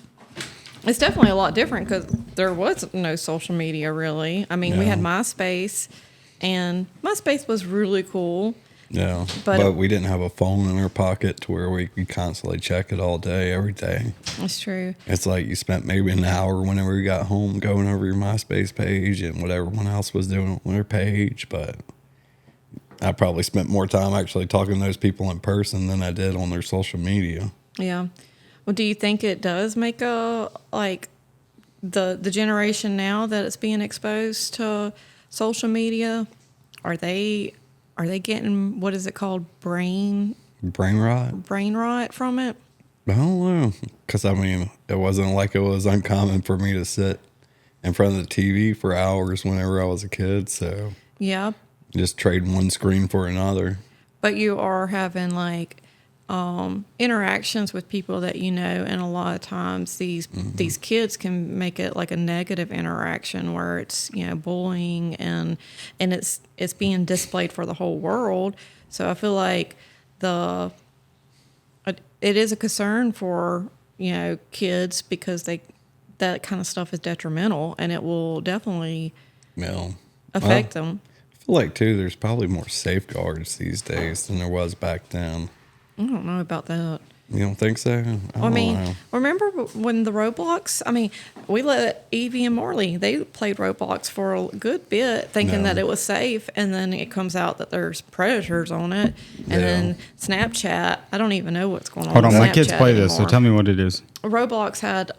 It's definitely a lot different because there was no social media really. I mean, we had MySpace, and MySpace was really cool. Yeah, But- but we didn't have a phone in our pocket to where we could constantly check it all day, every day. That's true. It's like you spent maybe an hour whenever you got home going over your MySpace page and what everyone else was doing on their page. But I probably spent more time actually talking to those people in person than I did on their social media. Yeah. Well, do you think it does make the generation now that it's being exposed to social media? Are they getting, what is it called, brain rot from it? I don't know. Because, I mean, it wasn't like it was uncommon for me to sit in front of the TV for hours whenever I was a kid. So Yeah. just trade one screen for another. But you are having like interactions with people that you know, and a lot of times these kids can make it like a negative interaction where it's, you know, bullying and it's being displayed for the whole world. So I feel like it is a concern for, you know, kids because that kind of stuff is detrimental and it will definitely affect them. I feel like, too, there's probably more safeguards these days than there was back then. I don't know about that. You don't think so? I mean, know. remember when the Roblox? I mean, we let Evie and Marley, they played Roblox for a good bit thinking that it was safe. And then it comes out that there's predators on it. And then Snapchat, I don't even know what's going on. Hold on, with my kids Snapchat play this, so anymore. tell me what it is. Roblox had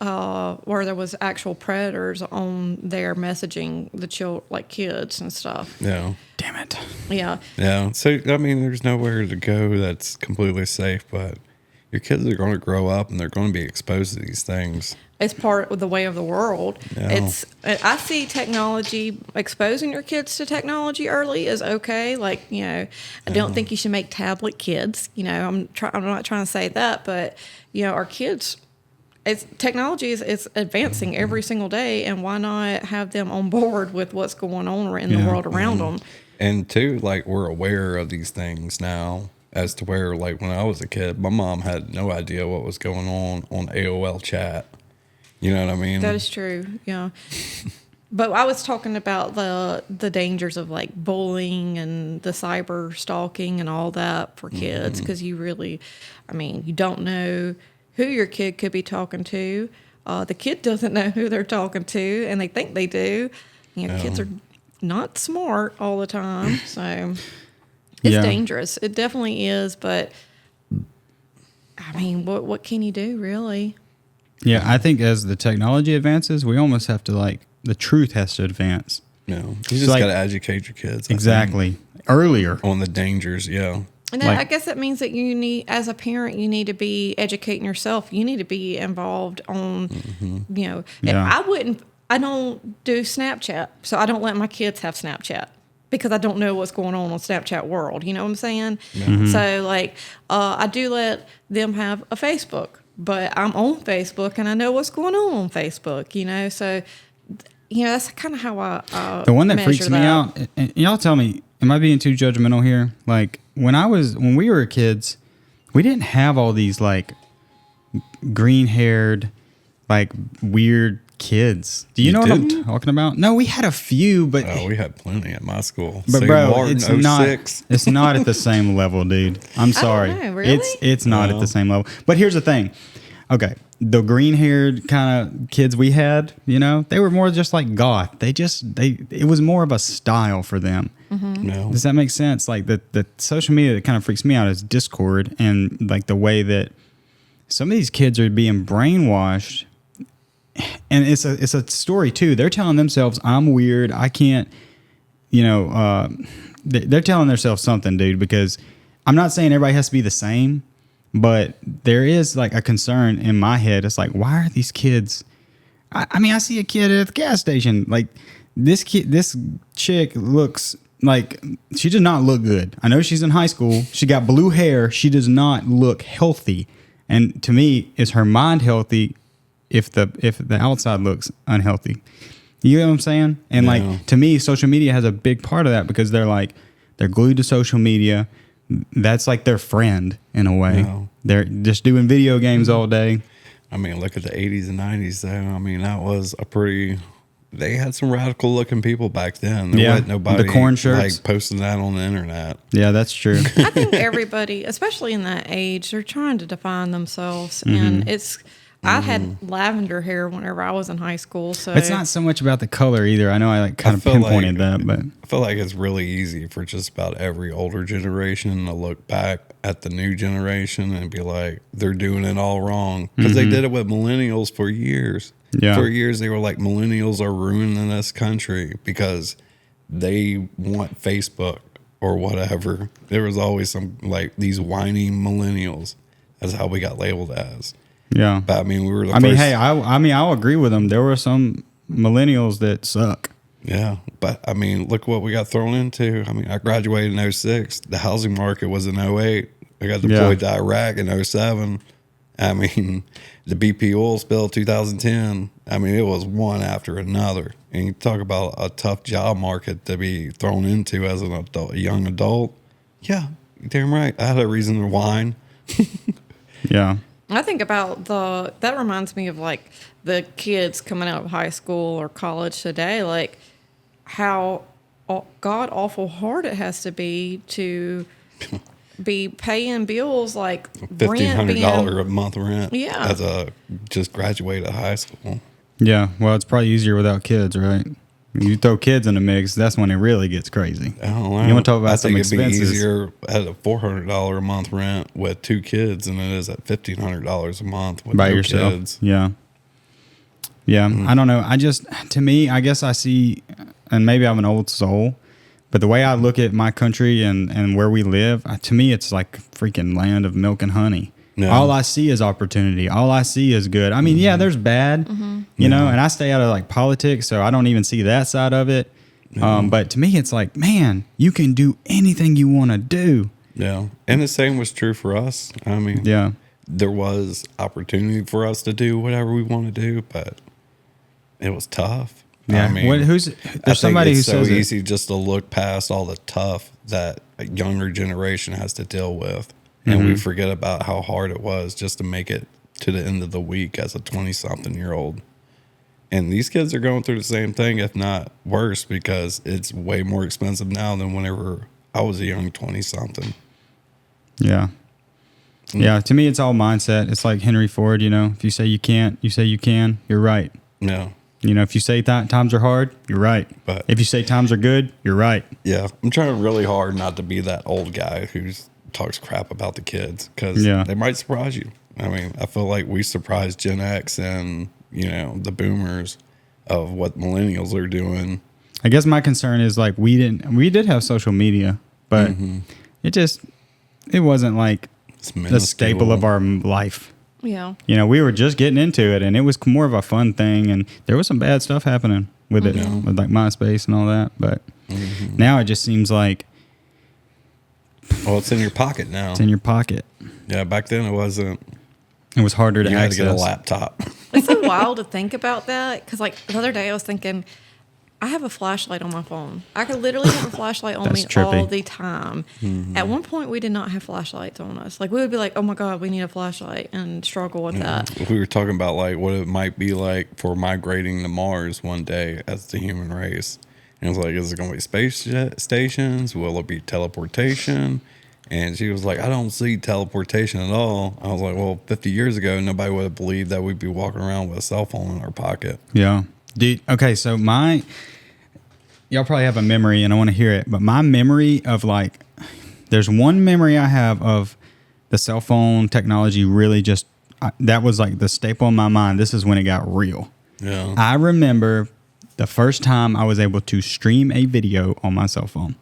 where there was actual predators on there messaging the like kids and stuff. Yeah. Damn it. Yeah. Yeah. So, I mean, there's nowhere to go that's completely safe, but your kids are going to grow up and they're going to be exposed to these things. It's part of the way of the world. Yeah. I see technology, exposing your kids to technology early is okay. Like, you know, I don't think you should make tablet kids. You know, I'm not trying to say that, but, you know, our kids, technology is advancing every single day, and why not have them on board with what's going on in the world around them? And too, like, we're aware of these things now, as to where, like, when I was a kid, my mom had no idea what was going on AOL chat. You know what I mean? That is true, yeah. But I was talking about the dangers of like bullying and the cyber stalking and all that for kids, because you don't know who your kid could be talking to. The kid doesn't know who they're talking to, and they think they do. You know, kids are not smart all the time, so it's dangerous. It definitely is, but I mean, what can you do, really? Yeah, I think as the technology advances, we almost have to the truth has to advance. Yeah. You just got to educate your kids. Exactly. Earlier. On the dangers, yeah. And I guess that means that you need, as a parent, you need to be educating yourself. You need to be involved on, you know, I don't do Snapchat, so I don't let my kids have Snapchat because I don't know what's going on Snapchat world. You know what I'm saying? So I do let them have a Facebook, but I'm on Facebook and I know what's going on Facebook, you know? So, you know, that's kind of how I the one that freaks me out, and y'all tell me, am I being too judgmental here? Like when we were kids, we didn't have all these green-haired, weird kids. Do you know what didn't? I'm talking about? No, we had a few, but Oh, we had plenty at my school. but St. bro, Martin, it's not 06. it's not at the same level, dude. I'm sorry. know, really? It's not at the same level. But here's the thing. Okay, the green-haired kind of kids we had, you know, they were more just like goth. It was more of a style for them. No. Does that make sense? Like the social media that kind of freaks me out is Discord and like the way that some of these kids are being brainwashed. And it's a story too. They're telling themselves, "I'm weird. I can't," you know. They're telling themselves something, dude. Because I'm not saying everybody has to be the same, but there is like a concern in my head. It's like, why are these kids? I mean, I see a kid at the gas station. Like this chick looks like she does not look good. I know she's in high school. She got blue hair. She does not look healthy. And to me, is her mind healthy? If the outside looks unhealthy, you know what I'm saying? And like to me, social media has a big part of that because they're glued to social media. That's like their friend in a way. No. They're just doing video games all day. I mean, look at the 80s and 90s, though. I mean, that was they had some radical looking people back then. There wasn't nobody the corn shirts, like posting that on the internet. Yeah, that's true. I think everybody, especially in that age, they're trying to define themselves, and it's. I had lavender hair whenever I was in high school, so It's not so much about the color either. I know I like kind of feel pinpointed like- that, but I feel like it's really easy for just about every older generation to look back at the new generation and be like, they're doing it all wrong. Because they did it with millennials for years. Yeah. For years, they were like, millennials are ruining this country because they want Facebook or whatever. There was always some like these whiny millennials. That's how we got labeled as. yeah. But I mean, we were the I mean, first. hey, I'll agree with them. There were some millennials that suck. Yeah, but I mean, look what we got thrown into. I mean, I graduated in 06. The housing market was in 08. I got deployed to Iraq in 07. I mean, the BP oil spill 2010. I mean, it was one after another. And you talk about a tough job market to be thrown into as an adult, a young adult. Yeah, you're damn right. I had a reason to whine. Yeah. I think about that reminds me of like the kids coming out of high school or college today, like how god awful hard it has to be to be paying bills like $1,500 a month rent. Yeah. As a just graduated high school. Yeah. Well, it's probably easier without kids, right? You throw kids in the mix, that's when it really gets crazy. I don't know. You want to talk about I some think it'd expenses? be easier at a $400 a month rent with 2 kids than it is at $1,500 a month with By no yourself. kids. Yeah. Yeah. I don't know. To me, I guess I see, and maybe I'm an old soul, but the way I look at my country and where we live, to me, it's like freaking land of milk and honey. No. All I see is opportunity. All I see is good. I mean, yeah, there's bad, you know, and I stay out of like politics, so I don't even see that side of it. But to me, it's like, man, you can do anything you want to do. Yeah. And the same was true for us. I mean, Yeah. there was opportunity for us to do whatever we want to do, but it was tough. Yeah. I mean, There's somebody who it's so says it. easy just to look past all the tough that a younger generation has to deal with. And we forget about how hard it was just to make it to the end of the week as a 20-something-year-old. And these kids are going through the same thing, if not worse, because it's way more expensive now than whenever I was a young 20-something. Yeah. Yeah. To me, it's all mindset. It's like Henry Ford, you know, if you say you can't, you say you can, you're right. No. You know, if you say times are hard, you're right. But if you say times are good, you're right. yeah, I'm trying really hard not to be that old guy who talks crap about the kids because they might surprise you. I mean, I feel like we surprised Gen X and, you know, the boomers of what millennials are doing. I guess my concern is like we did have social media, but it wasn't like the staple of our life. Yeah. You know, we were just getting into it, and it was more of a fun thing, and there was some bad stuff happening with it, with like MySpace and all that. But now it just seems like, well, it's in your pocket now. it's in your pocket. Yeah, back then it wasn't. It was harder to You had access. to get a laptop. It's so wild to think about that because, like, the other day I was thinking, I have a flashlight on my phone. I could literally have a flashlight on me That's trippy. all the time. At one point, we did not have flashlights on us. Like, we would be like, oh my God, we need a flashlight, and struggle with that. We were talking about like what it might be like for migrating to Mars one day as the human race. And it's like, is it going to be space stations? Will it be teleportation? And she was like, I don't see teleportation at all. I was like, well, 50 years ago, nobody would have believed that we'd be walking around with a cell phone in our pocket. Yeah. Dude, okay, so y'all probably have a memory and I want to hear it, but my memory of like, there's one memory I have of the cell phone technology really just, that was like the staple in my mind. This is when it got real. Yeah. I remember the first time I was able to stream a video on my cell phone.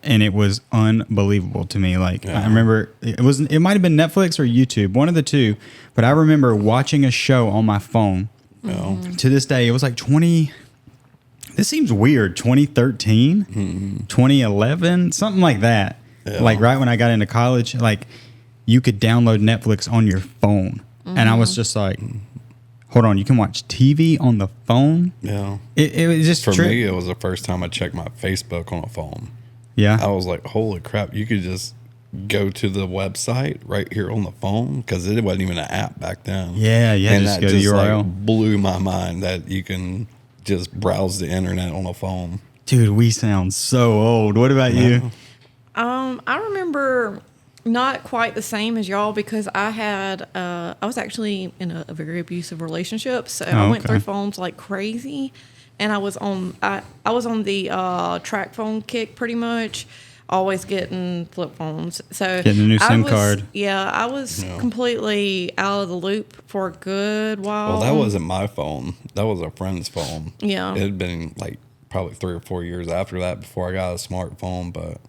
And it was unbelievable to me. Like, I remember it might have been Netflix or YouTube, one of the two, but I remember watching a show on my phone. To this day, it was like this seems weird, 2013, 2011, something like that. Yeah. Like right when I got into college, like you could download Netflix on your phone. And I was just like, hold on, you can watch TV on the phone? Yeah. It was just for me, it was the first time I checked my Facebook on a phone. Yeah. I was like, holy crap, you could just go to the website right here on the phone, because it wasn't even an app back then. Yeah, and just that go to just URL. like blew my mind that you can just browse the internet on a phone. Dude, we sound so old. What about you? I remember not quite the same as y'all, because I was actually in a very abusive relationship, so I went through phones like crazy, and I was on the track phone kick pretty much. Always getting flip phones. So getting a new SIM card. Yeah, I was completely out of the loop for a good while. Well, that wasn't my phone. That was a friend's phone. Yeah. It had been like probably 3 or 4 years after that before I got a smartphone. But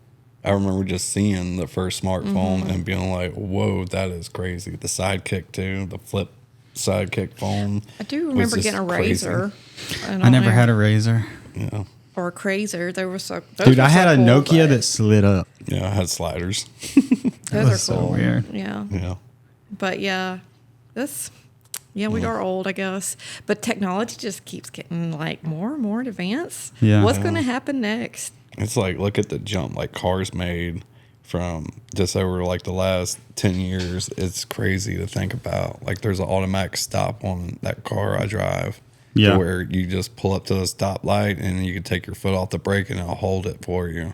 I remember just seeing the first smartphone and being like, whoa, that is crazy. The Sidekick too, the flip Sidekick phone. I do remember getting a Razor. I never had a Razor. Yeah. Or a Crazer. They were so. Dude, I had a Nokia that slid up. Yeah, I had sliders. Those are so cool. weird. Yeah. Yeah. But yeah, we are old, I guess. But technology just keeps getting like more and more advanced. Yeah. What's going to happen next? It's like, look at the jump like cars made from just over like the last 10 years. It's crazy to think about. Like there's an automatic stop on that car I drive. Yeah. Where you just pull up to the stoplight and you can take your foot off the brake and it'll hold it for you.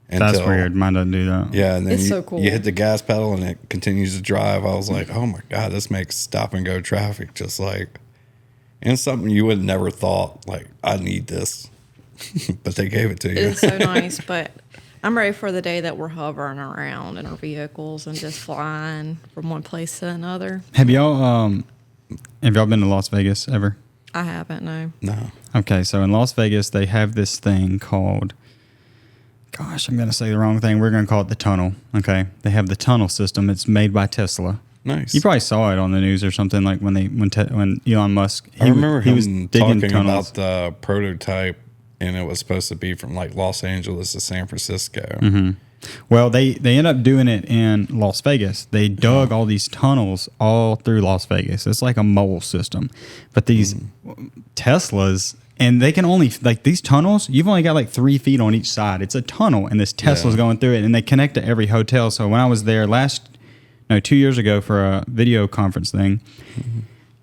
That's weird. Mine doesn't do that. Yeah, and then It's you, so cool. you hit the gas pedal and it continues to drive. I was like, oh my God, this makes stop and go traffic just like, and something you would never thought, like, I need this. But they gave it to you. It's so nice, but I'm ready for the day that we're hovering around in our vehicles and just flying from one place to another. Have y'all been to Las Vegas ever? I haven't, no. No. Okay, so in Las Vegas, they have this thing called, gosh, I'm going to say the wrong thing. We're going to call it the tunnel. Okay, they have the tunnel system. It's made by Tesla. Nice. You probably saw it on the news or something, like when Elon Musk. I remember he was him digging talking tunnels. about the prototype, and it was supposed to be from like Los Angeles to San Francisco. Mm-hmm. Well, they end up doing it in Las Vegas. They dug all these tunnels all through Las Vegas. It's like a mole system. But these Teslas, and they can only, like these tunnels, you've only got like 3 feet on each side. It's a tunnel, and this Tesla's going through it, and they connect to every hotel. So when I was there 2 years ago for a video conference thing,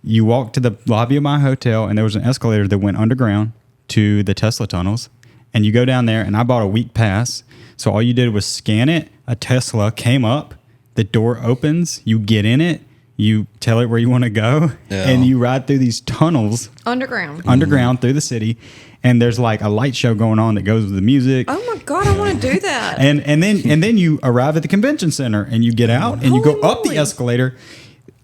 you walked to the lobby of my hotel, and there was an escalator that went underground to the Tesla tunnels. And you go down there, and I bought a week pass. So all you did was scan it. A Tesla came up. The door opens. You get in it. You tell it where you want to go. Yeah. And you ride through these tunnels. Underground through the city. And there's like a light show going on that goes with the music. Oh my God, I want to do that. And then you arrive at the convention center and you get out and you go up the escalator.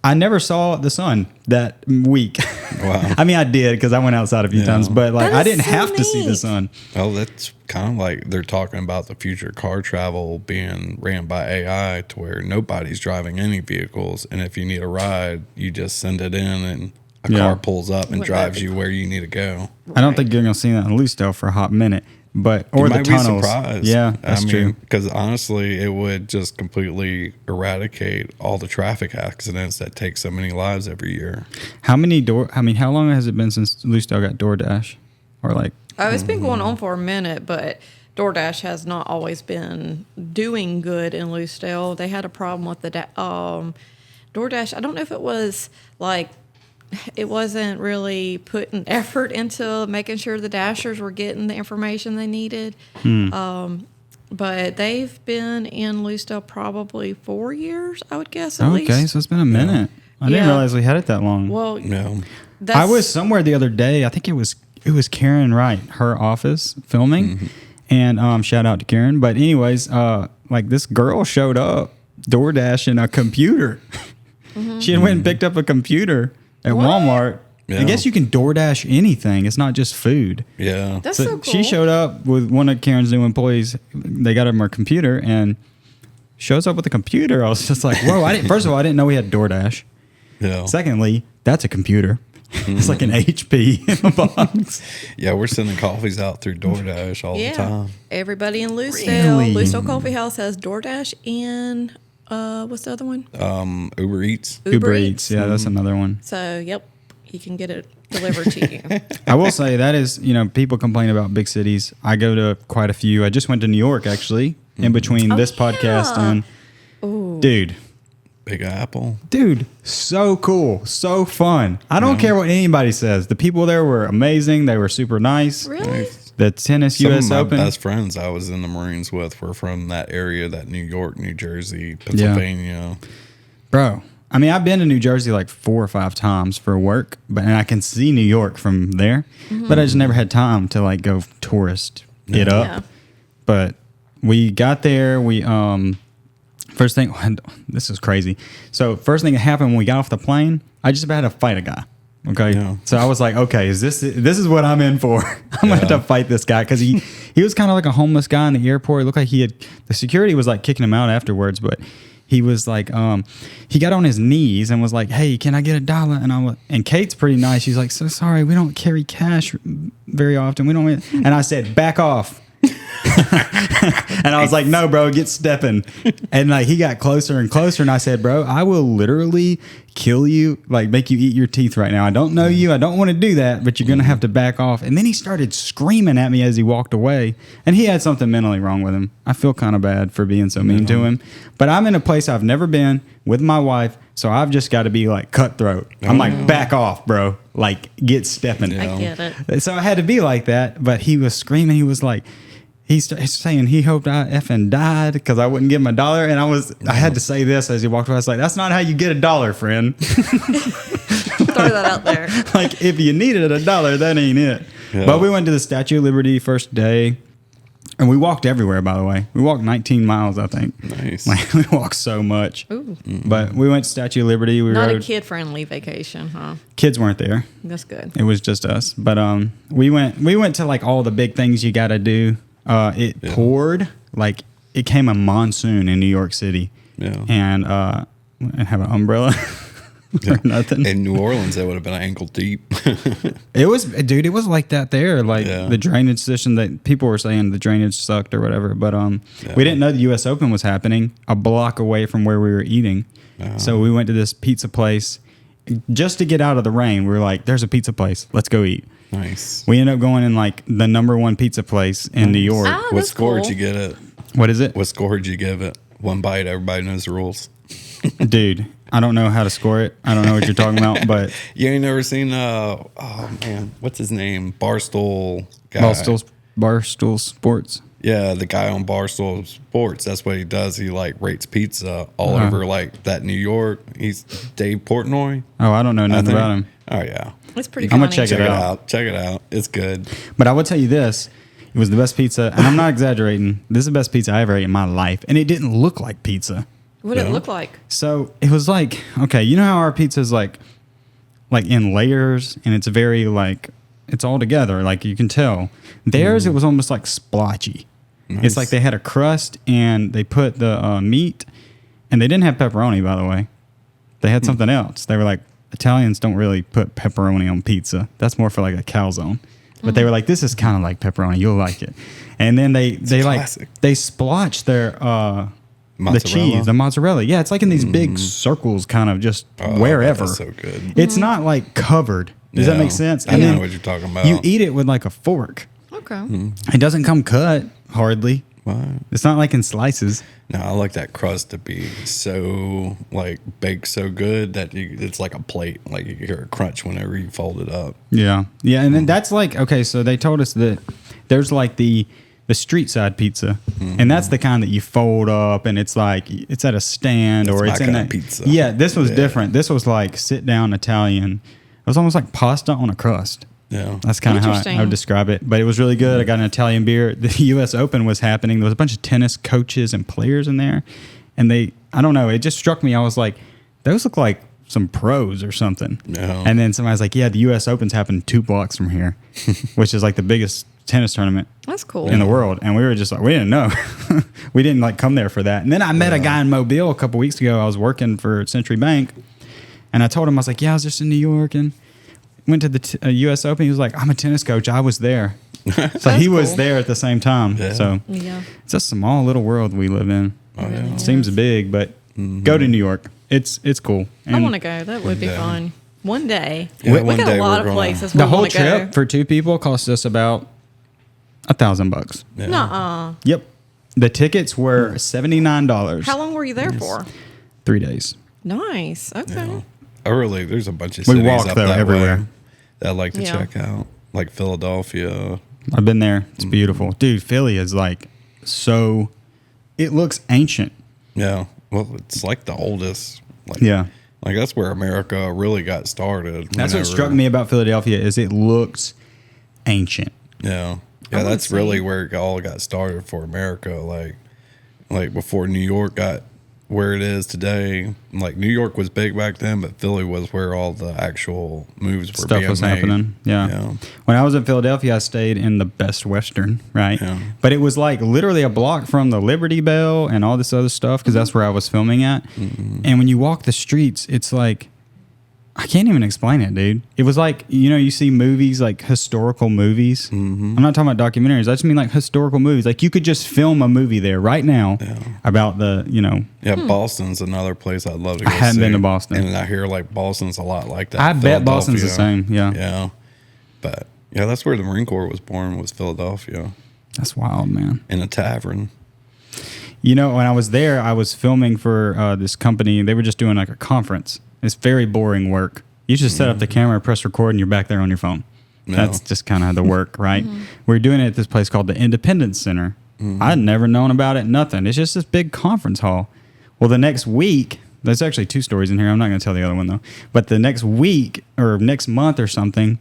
I never saw the sun that week. Wow. I mean, I did because I went outside a few times, but like I didn't so have to see the neat. sun. Well, that's kind of like they're talking about the future car travel being ran by AI to where nobody's driving any vehicles. And if you need a ride, you just send it in and a car pulls up and Wouldn't drives that be you where you need to go. I don't think you're going to see that in Lucedale for a hot minute, but or You the might tunnels. be surprised. Yeah, that's true. Because honestly, it would just completely eradicate all the traffic accidents that take so many lives every year. How long has it been since Lucedale got DoorDash? or like? Oh, it's been going on for a minute, but DoorDash has not always been doing good in Lucedale. They had a problem with the DoorDash. I don't know if it was like it wasn't really putting effort into making sure the Dashers were getting the information they needed. But they've been in Lucedale probably 4 years, I would guess, at least. Okay, so it's been a minute. I didn't realize we had it that long. Well, No. I was somewhere the other day. I think it was Karen Wright, her office filming, and shout out to Karen. But anyways, like this girl showed up, DoorDash in a computer. She had went and picked up a computer at Walmart. Yeah. I guess you can DoorDash anything. It's not just food. Yeah. That's so cool. She showed up with one of Karen's new employees. They got him her computer and shows up with a computer. I was just like, whoa! First of all, I didn't know we had DoorDash. Yeah. Secondly, that's a computer. It's like an HP in a box. Yeah, we're sending coffees out through DoorDash all the time. Everybody in Lucedale. Really? Lucedale Coffee House has DoorDash and what's the other one? Uber Eats. Uber Eats. Yeah, that's another one. So, yep, you can get it delivered to you. I will say that is, people complain about big cities. I go to quite a few. I just went to New York, actually, in between this podcast and, dude, Big Apple. Dude, so cool, so fun. I don't care what anybody says. The people there were amazing. They were super nice. Really? The tennis Some US of my Open. best friends I was in the Marines with were from that area, that New York, New Jersey, Pennsylvania. Bro, I mean, I've been to New Jersey like 4 or 5 times for work, and I can see New York from there, but I just never had time to like go tourist it up. Yeah. But we got there. We first thing, this is crazy. So first thing that happened when we got off the plane, I just about had to fight a guy. Okay, Yeah. so I was like, okay, this is what I'm in for? I'm gonna have to fight this guy because he was kind of like a homeless guy in the airport. It looked like the security was like kicking him out afterwards, but he was like, he got on his knees and was like, hey, can I get $1? And Kate's pretty nice. She's like, so sorry, we don't carry cash very often. We don't. And I said, back off. And I was like, no, bro, get stepping. And like he got closer and closer, and I said, bro, I will literally kill you, like make you eat your teeth right now. I don't know you. I don't want to do that, but you're going to have to back off. And then he started screaming at me as he walked away, and he had something mentally wrong with him. I feel kind of bad for being so mean to him, but I'm in a place I've never been with my wife, so I've just got to be like cutthroat. I'm like, back off, bro. Like, get stepping. I get it. So I had to be like that, but he was screaming. He was like, he's saying he hoped I effing died because I wouldn't give him $1. And I had to say this as he walked away. I was like, that's not how you get $1, friend. Throw that out there. Like, if you needed $1, that ain't it. Yeah. But we went to the Statue of Liberty first day. And we walked everywhere, by the way. We walked 19 miles, I think. Nice. Like, we walked so much. Ooh. But we went to Statue of Liberty. We Not rode. a kid-friendly vacation, huh? Kids weren't there. That's good. It was just us. But we went to like all the big things you got to do. It poured like it came a monsoon in New York City. Yeah. And have an umbrella or nothing. In New Orleans, that would have been ankle deep. It was like that there. Like Yeah. the drainage system that people were saying the drainage sucked or whatever. But we didn't know the US Open was happening a block away from where we were eating. So we went to this pizza place just to get out of the rain. We were like, there's a pizza place. Let's go eat. Nice. We ended up going in like the #1 pizza place in New York. Ah, What that's score cool. did you get it? What is it? What score did you give it? One bite, everybody knows the rules. Dude, I don't know how to score it. I don't know what you're talking about, but You ain't never seen, oh man, what's his name? Barstool guy. Barstool Sports. Yeah, the guy on Barstool Sports. That's what he does. He like rates pizza all over like that New York. He's Dave Portnoy. Oh, I don't know I nothing think. about him. Oh yeah. It's pretty I'm funny. gonna check Check it it out. out. Check it out. It's good. But I will tell you this. It was the best pizza, and I'm not exaggerating. This is the best pizza I ever ate in my life, and it didn't look like pizza. What did it Yeah. look like? So it was like, okay, you know how our pizza is like in layers, and it's very like, it's all together, like you can tell. Theirs, it was almost like splotchy. Nice. It's like they had a crust, and they put the meat, and they didn't have pepperoni, by the way. They had something else. They were like, Italians don't really put pepperoni on pizza. That's more for like a calzone. But they were like, this is kind of like pepperoni. You'll like it. And then they like classic. they splotched their the Mozzarella? cheese, the mozzarella. Yeah, it's like in these big circles, kind of just Oh, wherever. that's so good. It's not like covered. Does that make sense? I know what you're talking about. You eat it with like a fork. Okay. It doesn't come cut hardly. What? It's not like in slices. No, I like that crust to be so like baked so good that it's like a plate. Like you hear a crunch whenever you fold it up. Yeah. Yeah. And then that's like, okay, so they told us that there's like the street side pizza. And that's the kind that you fold up and it's like, it's at a stand That's or my it's in kind that of pizza. Yeah. This was different. This was like sit down Italian. It was almost like pasta on a crust. Yeah. That's kind of how I Interesting. would describe it. But it was really good. I got an Italian beer. The U.S. Open was happening. There was a bunch of tennis coaches and players in there. And I don't know, it just struck me. I was like, those look like some pros or something. Yeah. And then somebody was like, yeah, the U.S. Open's happened 2 blocks from here, which is like the biggest tennis tournament That's cool. in the world. And we were just like, we didn't know. We didn't like come there for that. And then I met a guy in Mobile a couple weeks ago. I was working for Century Bank. And I told him, I was like, yeah, I was just in New York and went to the U.S. Open. He was like, I'm a tennis coach. I was there. So he was cool. there at the same time. Yeah. So Yeah. it's a small little world we live in. Oh, yeah. It seems big, but go to New York. It's cool. I And want to go. That would be fun. One day. Yeah, we one got day a lot we're of gonna- places. the we whole wanna trip go. for 2 people cost us about $1,000. Yeah. Nuh-uh. Yep. The tickets were $79. How long were you there for? 3 days. Nice. Okay. Yeah. There's a bunch of We cities walked, up though, that everywhere. way that I like to Yeah. check out, like Philadelphia. I've been there. It's beautiful. Dude, Philly is like so, it looks ancient. Yeah. Well, it's like the oldest. Like, Yeah. Like that's where America really got started. That's what whenever- struck me about Philadelphia is it looks ancient. Yeah. I Yeah, would that's really say- where it all got started for America. Like before New York got where it is today. Like New York was big back then, but Philly was where all the actual moves were Stuff being was made. happening. Yeah. Yeah. When I was in Philadelphia, I stayed in the Best Western, right? Yeah. But it was like literally a block from the Liberty Bell and all this other stuff because that's where I was filming at. And when you walk the streets, it's like, I can't even explain it, dude. It was like, you see movies, like historical movies. I'm not talking about documentaries. I just mean like historical movies. Like you could just film a movie there right now about the, Yeah, Boston's another place I'd love to go I hadn't see. been to Boston. And I hear like Boston's a lot like that. I bet Boston's the Philadelphia. same. Yeah. Yeah. But yeah, that's where the Marine Corps was born, was Philadelphia, That's wild, man. in a tavern. When I was there, I was filming for this company. They were just doing like a conference. It's very boring work. You just set up the camera, press record, and you're back there on your phone. No. That's just kind of the work, right? We're doing it at this place called the Independence Center. I'd never known about it, nothing. It's just this big conference hall. Well, the next week, there's actually 2 stories in here. I'm not going to tell the other one, though. But the next week or next month or something,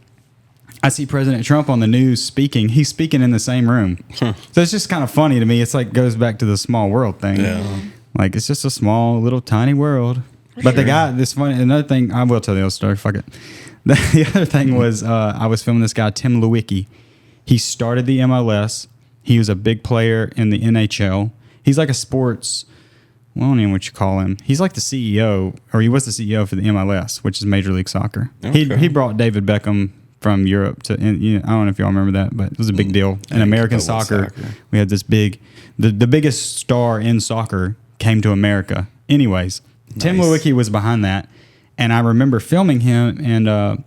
I see President Trump on the news speaking. He's speaking in the same room. So it's just kind of funny to me. It's like goes back to the small world thing. Yeah. Like it's just a small, little, tiny world. But the guy, this funny, another thing, I will tell the other story. Fuck it. The other thing was I was filming this guy, Tim Lewicki. He started the MLS. He was a big player in the NHL. He's like a sports, well, I don't know what you call him. He's like the CEO, or he was the CEO for the MLS, which is Major League Soccer. Okay. He brought David Beckham from Europe to, and, I don't know if y'all remember that, but it was a big deal. In Yeah, American that was soccer, soccer. we had this big, the biggest star in soccer came to America. Anyways, Tim Nice. Lewicki was behind that. And I remember filming him, and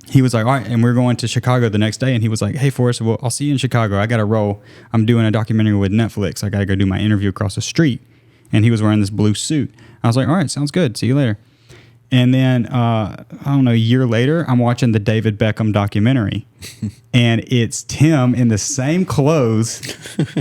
he was like, all right, and we're going to Chicago the next day. And he was like, hey, Forrest, well, I'll see you in Chicago. I got a role. I'm doing a documentary with Netflix. I got to go do my interview across the street. And he was wearing this blue suit. I was like, all right, sounds good. See you later. And then, I don't know, a year later, I'm watching the David Beckham documentary. And it's Tim in the same clothes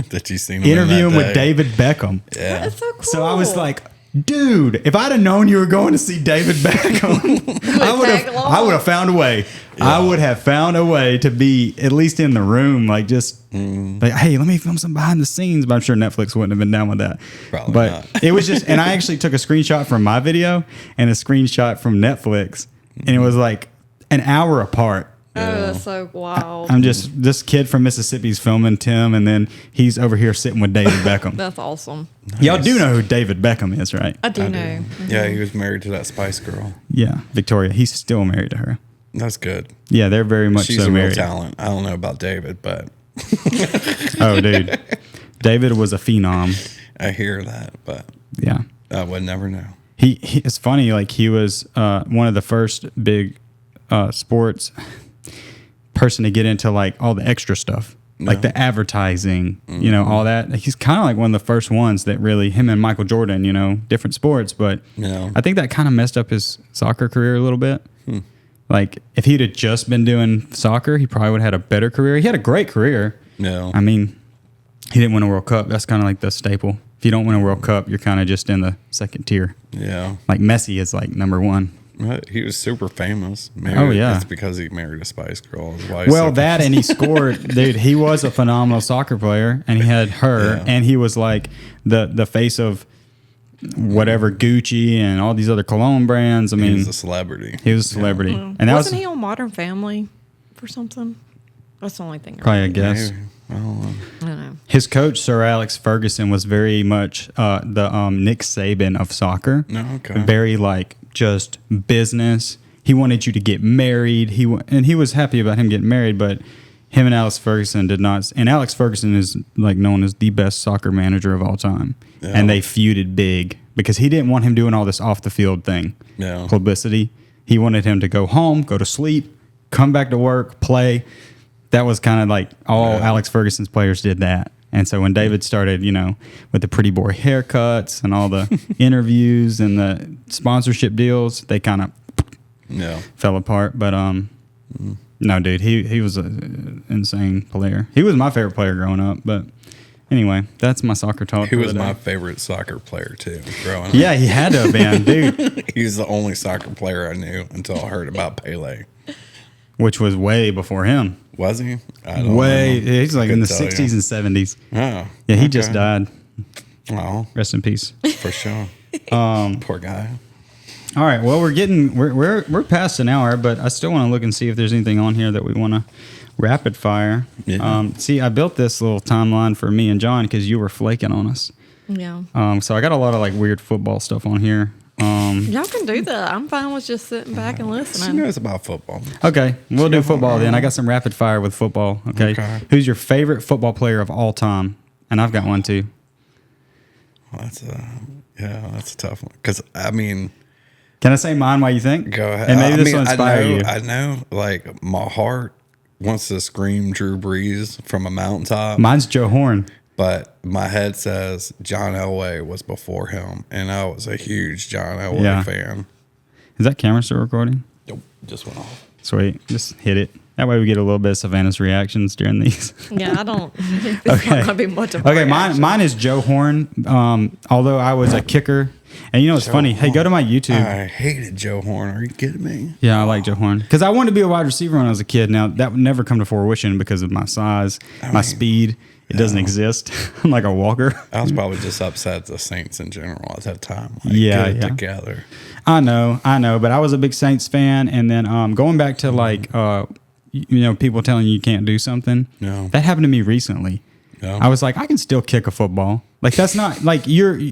That you seen him in interviewing that with day. David Beckham. Yeah. That's so cool. So I was like, dude, if I'd have known you were going to see David Beckham, tag along? I would have found a way. I would have found a way to be at least in the room, like just like, hey, let me film some behind the scenes. But I'm sure Netflix wouldn't have been down with that. Probably but not. it was just, and I actually took a screenshot from my video and a screenshot from Netflix, and it was like an hour apart. Oh, that's so wild. I'm just this kid from Mississippi's filming Tim, and then he's over here sitting with David Beckham. That's awesome. Y'all do know who David Beckham is, right? I do I do. know. Yeah, he was married to that Spice Girl. Yeah, Victoria. He's still married to her. That's good. Yeah, they're very much She's so a real married. talent. I don't know about David, but Oh, dude. David was a phenom. I hear that, but Yeah. I would never know. He it's funny, like he was one of the first big sports person to get into like all the extra stuff, like the advertising, you know, all that. He's kind of like one of the first ones that really, him and Michael Jordan, you know, different sports, but I think that kind of messed up his soccer career a little bit. Like if he'd have just been doing soccer, he probably would have had a better career. He had a great career. I mean, he didn't win a World Cup. That's kind of like the staple. If you don't win a World Cup, you're kind of just in the second tier. Like Messi is like number one. He was super famous. Maybe that's because he married a Spice Girl. Well, that and he scored. Dude, he was a phenomenal soccer player, and he had her, and he was like the face of whatever Gucci and all these other cologne brands. I mean, he was a celebrity. He was a celebrity, and that wasn't he on Modern Family for something? That's the only thing. Probably, I guess. I don't know. His coach, Sir Alex Ferguson, was very much the Nick Saban of soccer. Very like just business. He wanted you to get married. He was happy about him getting married, but him and Alex Ferguson did not. And Alex Ferguson is like known as the best soccer manager of all time. And they feuded big because he didn't want him doing all this off the field thing, publicity. He wanted him to go home, go to sleep, come back to work, play. That was kind of like all Alex Ferguson's players did that. And so when David started, you know, with the pretty boy haircuts and all the interviews and the sponsorship deals, they kind of fell apart. But no, dude, he was an insane player. He was my favorite player growing up. But anyway, that's my soccer talk. He was my favorite soccer player too, growing up. Yeah, he had to have been, dude. He's the only soccer player I knew until I heard about Pele. Which was way before him. Was he? I don't know. He's like in the 60s and 70s. Oh. Yeah, he just died. Oh. Rest in peace. For sure. Poor guy. All right. Well, we're past an hour, but I still want to look and see if there's anything on here that we want to rapid fire. See, I built this little timeline for me and John because you were flaking on us. Yeah. So I got a lot of like weird football stuff on here. Y'all can do that. I'm fine with just sitting back and listening. She knows about football. Okay, we'll do football then. I got some rapid fire with football. Okay. Who's your favorite football player of all time? And I've got one too. Well, that's a tough one. Because I mean, can I say mine while you think? Go ahead. And maybe this will inspire you. I know. Like my heart wants to scream Drew Brees from a mountaintop. Mine's Joe Horn. But my head says John Elway was before him, and I was a huge John Elway fan. Is that camera still recording? Nope, just went off. Sweet, just hit it. That way we get a little bit of Savannah's reactions during these. Yeah, I don't. It's not going to be much of a reaction. Mine is Joe Horn. Although I was a kicker, and you know it's funny. Hey, go to my YouTube. I hated Joe Horn. Are you kidding me? Yeah, I like Joe Horn because I wanted to be a wide receiver when I was a kid. Now that would never come to fruition because of my size, my speed. It doesn't exist. I'm like a walker. I was probably just upset at the Saints in general at that time. Like, together. I know. But I was a big Saints fan. And then going back to like, you know, people telling you can't do something. No. That happened to me recently. No. I was like, I can still kick a football. Like that's not like you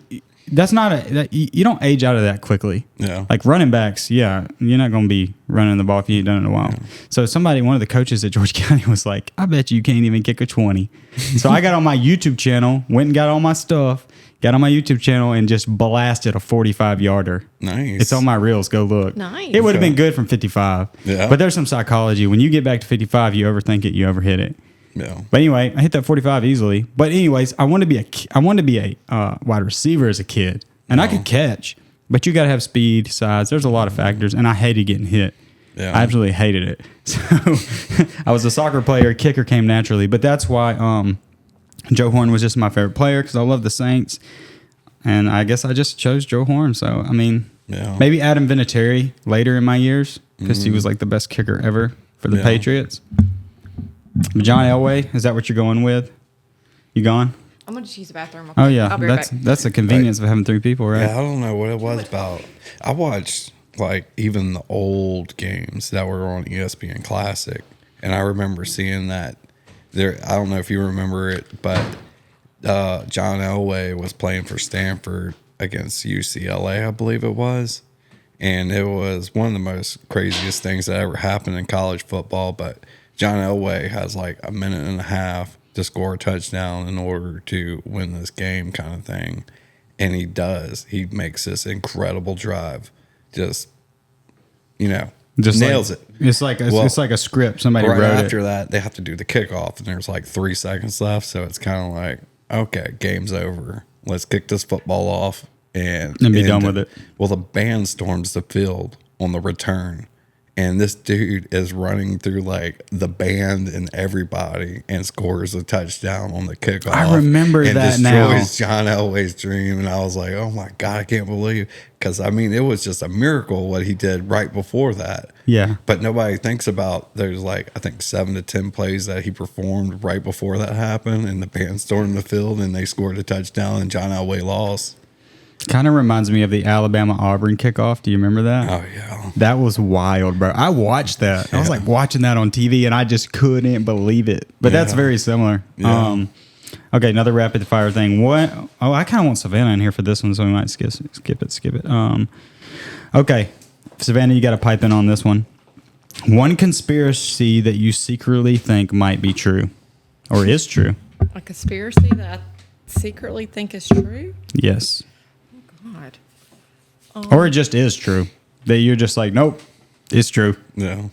don't age out of that quickly. Yeah. Like running backs, you're not going to be running the ball if you ain't done it in a while. Yeah. So one of the coaches at George County was like, I bet you can't even kick a 20. So I got on my YouTube channel, went and got all my stuff, got on my YouTube channel and just blasted a 45-yarder. Nice. It's on my reels. Go look. Nice. It would have been good from 55. Yeah. But there's some psychology. When you get back to 55, you overthink it, you overhit it. Yeah. But anyway, I hit that 45 easily. But anyways, I wanted to be a wide receiver as a kid. And I could catch, but you got to have speed, size. There's a lot of factors, and I hated getting hit. Yeah. I absolutely hated it. So I was a soccer player. Kicker came naturally, but that's why Joe Horn was just my favorite player because I love the Saints, and I guess I just chose Joe Horn. So I mean, maybe Adam Vinatieri later in my years because he was like the best kicker ever for the Patriots. But John Elway, is that what you're going with? You gone? I'm going to just use the bathroom. Oh, yeah. I'll be right back. That's the convenience of having three people, right? Yeah, I don't know what it was about. I watched, like, even the old games that were on ESPN Classic, and I remember seeing that there. I don't know if you remember it, but John Elway was playing for Stanford against UCLA, I believe it was, and it was one of the most craziest things that ever happened in college football, but John Elway has, like, a minute and a half to score a touchdown in order to win this game kind of thing. And he does. He makes this incredible drive. Just, Just nails like, it. It's like a script. Somebody Right wrote after it. that, they have to do the kickoff, and there's like 3 seconds left. So it's kind of like, okay, game's over. Let's kick this football off and be done with it. Well, the band storms the field on the return, and this dude is running through like the band and everybody and scores a touchdown on the kickoff. I remember and that now. destroys John Elway's dream. And I was like, oh my God, I can't believe. Because, I mean, it was just a miracle what he did right before that. Yeah. But nobody thinks about there's like, I think 7 to 10 plays that he performed right before that happened. And the band stormed the field and they scored a touchdown and John Elway lost. Kind of reminds me of the Alabama-Auburn kickoff. Do you remember that? Oh, yeah. That was wild, bro. I watched that. I was like watching that on TV, and I just couldn't believe it. But that's very similar. Yeah. Okay, another rapid fire thing. What? Oh, I kind of want Savannah in here for this one, so we might skip it. Okay, Savannah, you got to pipe in on this one. One conspiracy that you secretly think might be true, or is true. A conspiracy that I secretly think is true? Yes. God. Or it just is true. That you're just like, nope, it's true. Yeah.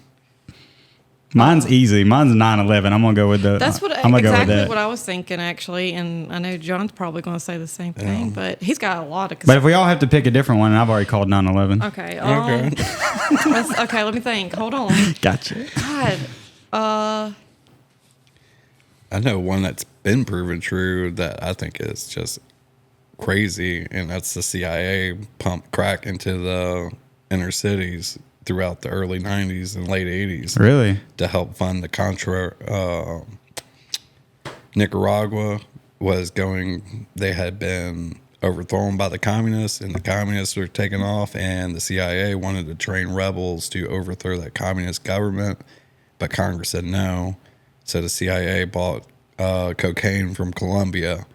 Mine's easy. Mine's 9/11. I'm gonna go with the. That's I'm gonna go with exactly that. what I was thinking, actually. And I know John's probably going to say the same thing, but he's got a lot of. But if we all have to pick a different one, and I've already called 9/11. Okay. Okay. Okay. Let me think. Hold on. Gotcha. God. I know one that's been proven true that I think is just crazy, and that's the CIA pumped crack into the inner cities throughout the early 90s and late 80s. Really? To help fund the Contra. Nicaragua was going, they had been overthrown by the communists, and the communists were taken off, and the CIA wanted to train rebels to overthrow that communist government, but Congress said no. So the CIA bought cocaine from Colombia,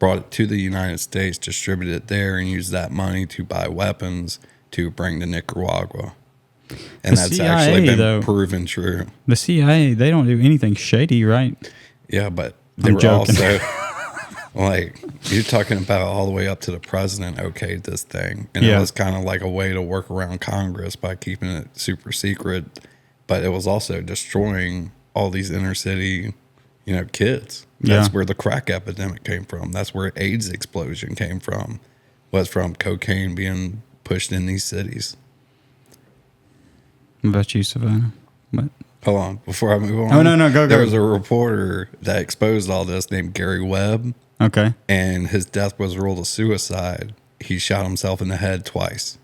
brought it to the United States, distributed it there, and used that money to buy weapons to bring to Nicaragua. And The that's CIA, actually been though, proven true. The CIA, they don't do anything shady, right? Yeah, but they I'm were joking. also like, you're talking about all the way up to the president okayed this thing. And Yeah. it was kind of like a way to work around Congress by keeping it super secret. But it was also destroying all these inner city, kids. That's Yeah. where the crack epidemic came from. That's where AIDS explosion came from, was from cocaine being pushed in these cities. What about you, Savannah? What? Hold on, before I move on. Oh, no, go. There was a reporter that exposed all this named Gary Webb, Okay. and his death was ruled a suicide. He shot himself in the head twice.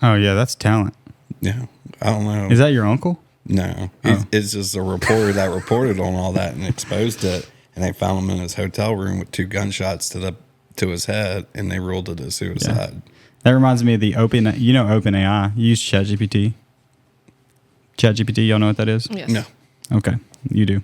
Oh, yeah, that's talent. Yeah, I don't know. Is that your uncle? No, it's just a reporter that reported on all that and exposed it, and they found him in his hotel room with 2 gunshots to his head, and they ruled it a suicide. That reminds me of the OpenAI. You use ChatGPT. ChatGPT, y'all know what that is? Yes. No. Okay, you do.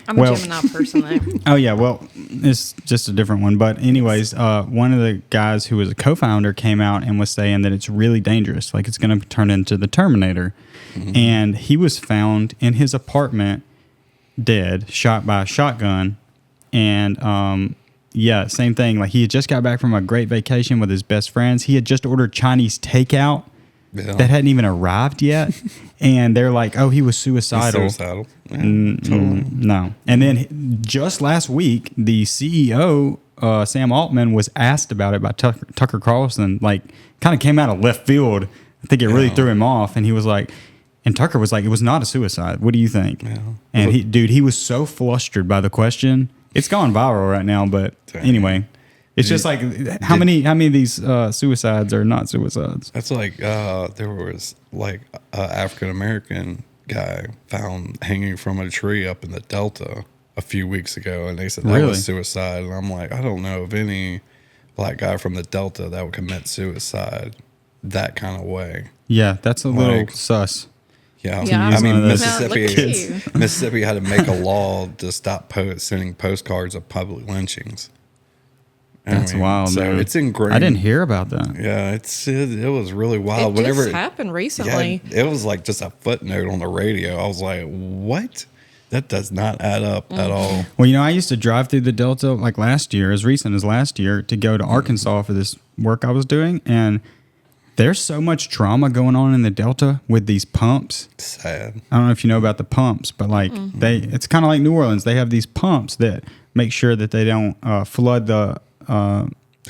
I'm a Gemini person, though. Oh, yeah. Well, it's just a different one. But anyways, one of the guys who was a co-founder came out and was saying that it's really dangerous. Like, it's going to turn into the Terminator. Mm-hmm. And he was found in his apartment dead, shot by a shotgun. And, yeah, same thing. Like, he had just got back from a great vacation with his best friends. He had just ordered Chinese takeout that hadn't even arrived yet. And they're like, oh, he was suicidal. He's suicidal. Yeah, totally. No. And then just last week, the CEO, Sam Altman, was asked about it by Tucker Carlson, like kind of came out of left field. I think it really threw him off. And he was like, and Tucker was like, it was not a suicide. What do you think? Yeah. And he was so flustered by the question. It's gone viral right now, but anyway. It's just like how many of these suicides are not suicides? That's like there was like an African American guy found hanging from a tree up in the Delta a few weeks ago, and they said that was suicide. And I'm like, I don't know of any black guy from the Delta that would commit suicide that kind of way. Yeah, that's a little sus. Yeah, Yeah, I mean, Mississippi Mississippi had to make a law to stop sending postcards of public lynchings. That's wild, so man. It's ingrained. I didn't hear about that. Yeah, it was really wild. It just happened recently. Yeah, it was like just a footnote on the radio. I was like, what? That does not add up at all. Well, I used to drive through the Delta like last year, as recent as last year, to go to Arkansas for this work I was doing. And there's so much drama going on in the Delta with these pumps. Sad. I don't know if you know about the pumps, but like it's kind of like New Orleans. They have these pumps that make sure that they don't flood the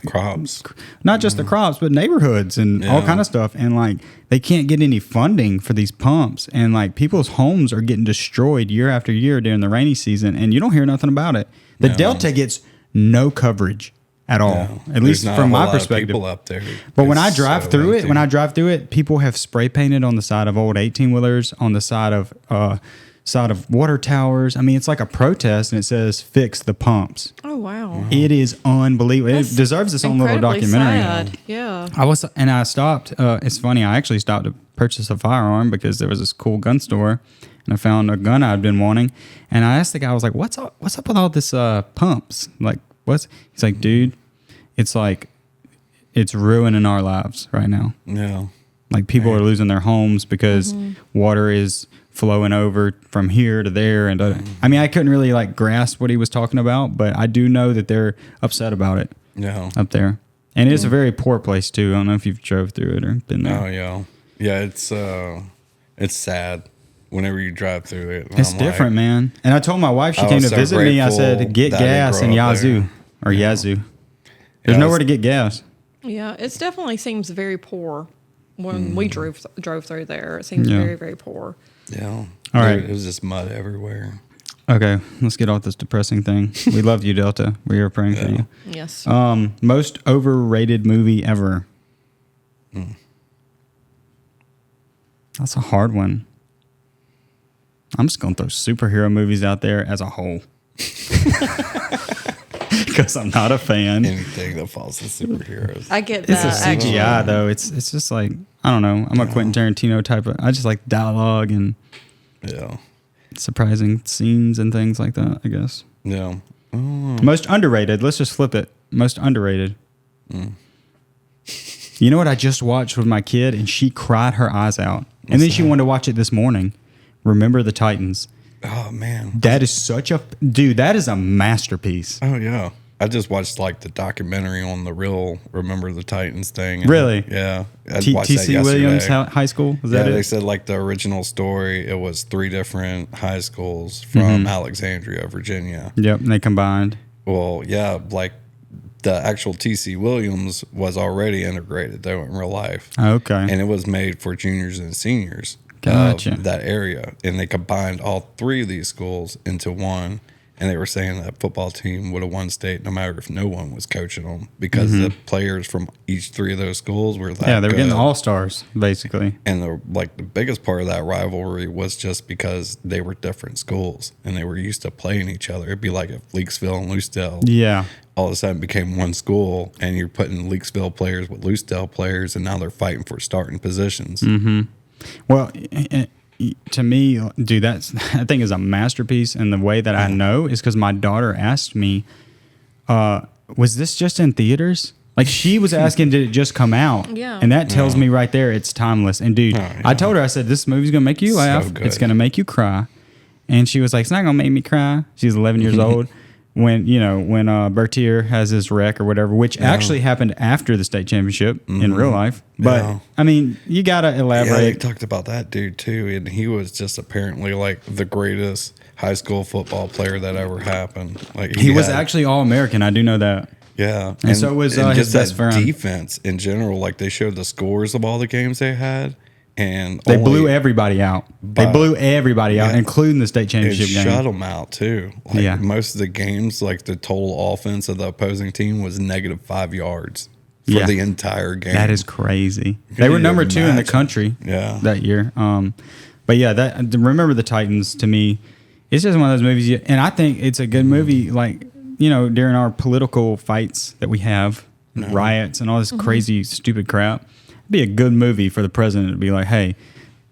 Crops. not just the crops, but neighborhoods and all kind of stuff. And like they can't get any funding for these pumps, and like people's homes are getting destroyed year after year during the rainy season, and you don't hear nothing about it. The Delta gets no coverage at all, at least from my perspective. People up there. But when I drive through it, people have spray painted on the side of old 18-wheelers, on the side of water towers. I mean, it's like a protest, and it says "Fix the pumps." Oh wow! It is unbelievable. It deserves its own little documentary. Sad. Yeah. I stopped. It's funny. I actually stopped to purchase a firearm because there was this cool gun store, and I found a gun I'd been wanting. And I asked the guy, I was like, "What's up with all this pumps? Like, what's?" He's like, "Dude, it's like it's ruining our lives right now. Yeah, like people are losing their homes because water is flowing over from here to there." And I mean, I couldn't really like grasp what he was talking about, but I do know that they're upset about it. Yeah, up there, and it's a very poor place too. I don't know if you've drove through it or been there. Oh yeah. It's sad whenever you drive through it. It's different, man. And I told my wife, she came to visit me. I said, "Get gas in Yazoo or Yazoo." There's nowhere to get gas. Yeah, it definitely seems very poor when we drove through there. It seems very, very poor. Yeah. All right. It was just mud everywhere. Okay, let's get off this depressing thing. We love you, Delta. We are praying for you. Yes. Most overrated movie ever. That's a hard one. I'm just going to throw superhero movies out there as a whole. Because I'm not a fan. Anything that falls to superheroes. I get It's that. a CGI though. It's just like, I don't know. I'm a Quentin Tarantino type of. I just like dialogue and surprising scenes and things like that, I guess. Yeah. Most underrated. Let's just flip it. Most underrated. You know what I just watched with my kid, and she cried her eyes out. And then she wanted to watch it this morning. Remember the Titans. Oh man, that is such a dude. That is a masterpiece. Oh yeah, I just watched like the documentary on the real Remember the Titans thing. And, really? Yeah. T.C. Williams High School. Was that it? They said like the original story. It was 3 different high schools from Alexandria, Virginia. Yep, and they combined. Well, yeah, like the actual T.C. Williams was already integrated though in real life. Okay, and it was made for juniors and seniors. Gotcha. That area, and they combined all 3 of these schools into one, and they were saying that football team would have won state no matter if no one was coaching them because the players from each 3 of those schools were that they were getting all-stars basically. And the biggest part of that rivalry was just because they were different schools and they were used to playing each other. It'd be like if Leakesville and Lucedale all of a sudden became one school, and you're putting Leakesville players with Lucedale players, and now they're fighting for starting positions. Well, to me, dude, that thing is a masterpiece. And the way that I know is because my daughter asked me, was this just in theaters? Like, she was asking, did it just come out? Yeah. And that tells me right there it's timeless. And, dude, I told her, I said, this movie's going to make you laugh. It's going to make you cry. And she was like, it's not going to make me cry. She's 11 years old. When Bertier has his wreck or whatever, which actually happened after the state championship in real life. But I mean, you gotta elaborate. Yeah, they talked about that dude too, and he was just apparently like the greatest high school football player that ever happened. Like he was actually All-American. I do know that. Yeah, and so was his best friend. Defense in general, like they showed the scores of all the games they had. And they blew everybody out. They blew everybody out, including the state championship game. Shut them out too. Like most of the games, like the total offense of the opposing team was -5 yards for the entire game. That is crazy. They were number 2 in the country that year. But yeah, Remember the Titans to me, it's just one of those movies. And I think it's a good movie. Like, during our political fights that we have, riots and all this crazy, stupid crap. Be a good movie for the president to be like, hey,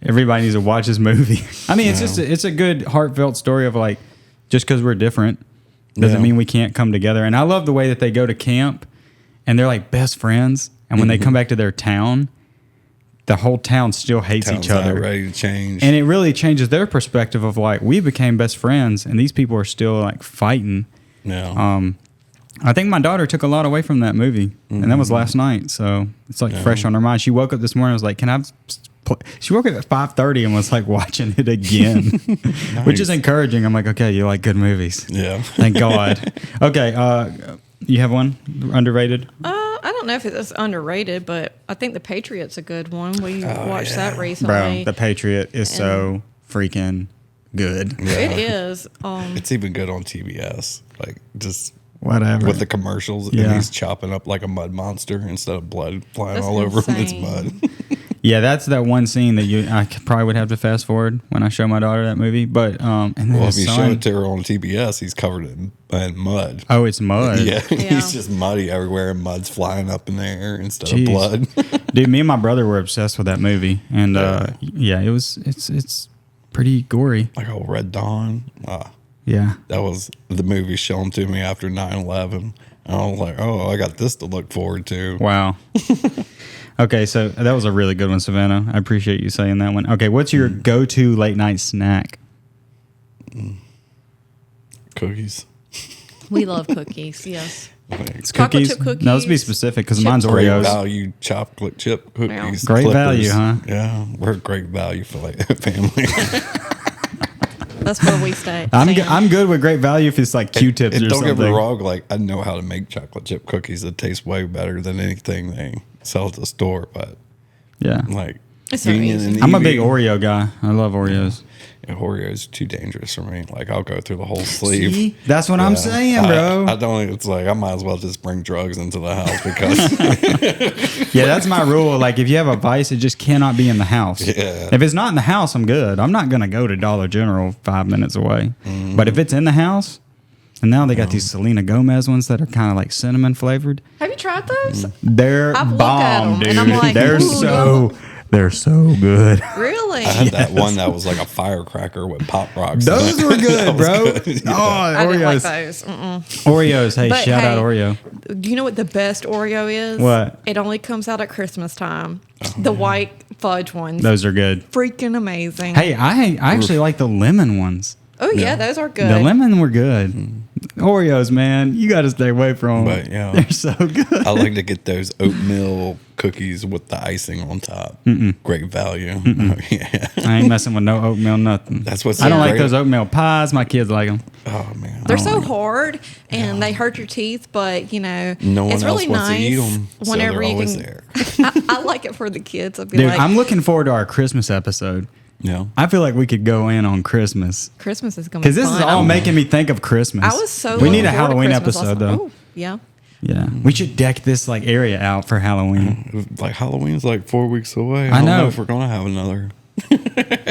everybody needs to watch this movie. I mean, it's a good heartfelt story of like, just because we're different doesn't mean we can't come together. And I love the way that they go to camp and they're like best friends. And when they come back to their town, the whole town still hates each other. Not ready to change. And it really changes their perspective of like, we became best friends and these people are still like fighting. Yeah. I think my daughter took a lot away from that movie, and that was last night. So it's like fresh on her mind. She woke up this morning and was like, "Can I?" She woke up at 5:30 and was like watching it again, which is encouraging. I'm like, okay, you like good movies. Yeah. Thank God. Okay, you have one underrated? I don't know if it's underrated, but I think The Patriot's a good one. We watched that recently. Bro, The Patriot is so freaking good. It is. It's even good on TBS. Like, just Whatever. with the commercials, Yeah. and he's chopping up like a mud monster instead of blood flying That's all over him. It's insane. mud. Yeah, that's that one scene that I probably would have to fast forward when I show my daughter that movie. But and then Well, his if you show son, it to her on TBS, he's covered in mud. oh, it's mud. Yeah, Yeah. he's just muddy everywhere, and mud's flying up in the air instead Jeez. of blood. Dude, me and my brother were obsessed with that movie, and it's pretty gory. Like old Red Dawn. Yeah. That was the movie shown to me after 9/11. And I was like, oh, I got this to look forward to. Wow. Okay, so that was a really good one, Savannah. I appreciate you saying that one. Okay, what's your go-to late night snack? Cookies. We love cookies, yes. It's Chocolate chip cookies. No, let's be specific because Chip mine's great Oreos. value chocolate chip cookies. Great value, huh? Yeah, we're great value for like family. That's where we stay. I'm good with great value if it's like Q-tips And or don't something. get me wrong, like I know how to make chocolate chip cookies that taste way better than anything they sell at the store, but Yeah. like It's so convenient easy. and I'm a big easy. Oreo guy. I love Oreos. Yeah, Oreos too dangerous for me. Like I'll go through the whole sleeve. See? That's what I'm Yeah. saying, bro. I don't. It's like I might as well just bring drugs into the house because Yeah, that's my rule. Like, if you have a vice, it just cannot be in the house. Yeah. If it's not in the house, I'm good. I'm not going to go to Dollar General 5 minutes away. But if it's in the house, and now they got these Selena Gomez ones that are kind of like cinnamon flavored. Have you tried those? They're I've looked at bomb, 'em, dude. and I'm like, they're ooh, they're so good. Really? I had that one that was like a firecracker with pop rocks. in Those it. were good, That was bro. good. Oh, I didn't like Oreos. those. Mm-mm. Oreos. Hey, But shout out hey, Oreo. Do you know what the best Oreo is? What? It only comes out at Christmas time. The white fudge ones. Those are good. Freaking amazing. Hey, I actually like the lemon ones. Oh, yeah, those are good. The lemon were good. Oreos, man, you got to stay away from them. But, yeah. They're so good. I like to get those oatmeal cookies with the icing on top. Great value. Oh, yeah, I ain't messing with no oatmeal, nothing. that's what's. I don't so like great. those oatmeal pies. My kids like them. Oh man, They're so hard and they hurt your teeth, but you know, no one it's really else wants nice to eat them. So whenever they're you always can. there. I like it for the kids. I'd be Dude, like, I'm looking forward to our Christmas episode. Yeah. I feel like we could go in on Christmas Christmas is going to be because this is fun. all making me think of Christmas. I was so. We need looking a forward to Halloween Christmas episode last night. though. Ooh, yeah. Yeah, we should deck this like area out for Halloween. Like Halloween's like 4 weeks away. I I don't know. know if we're gonna have another.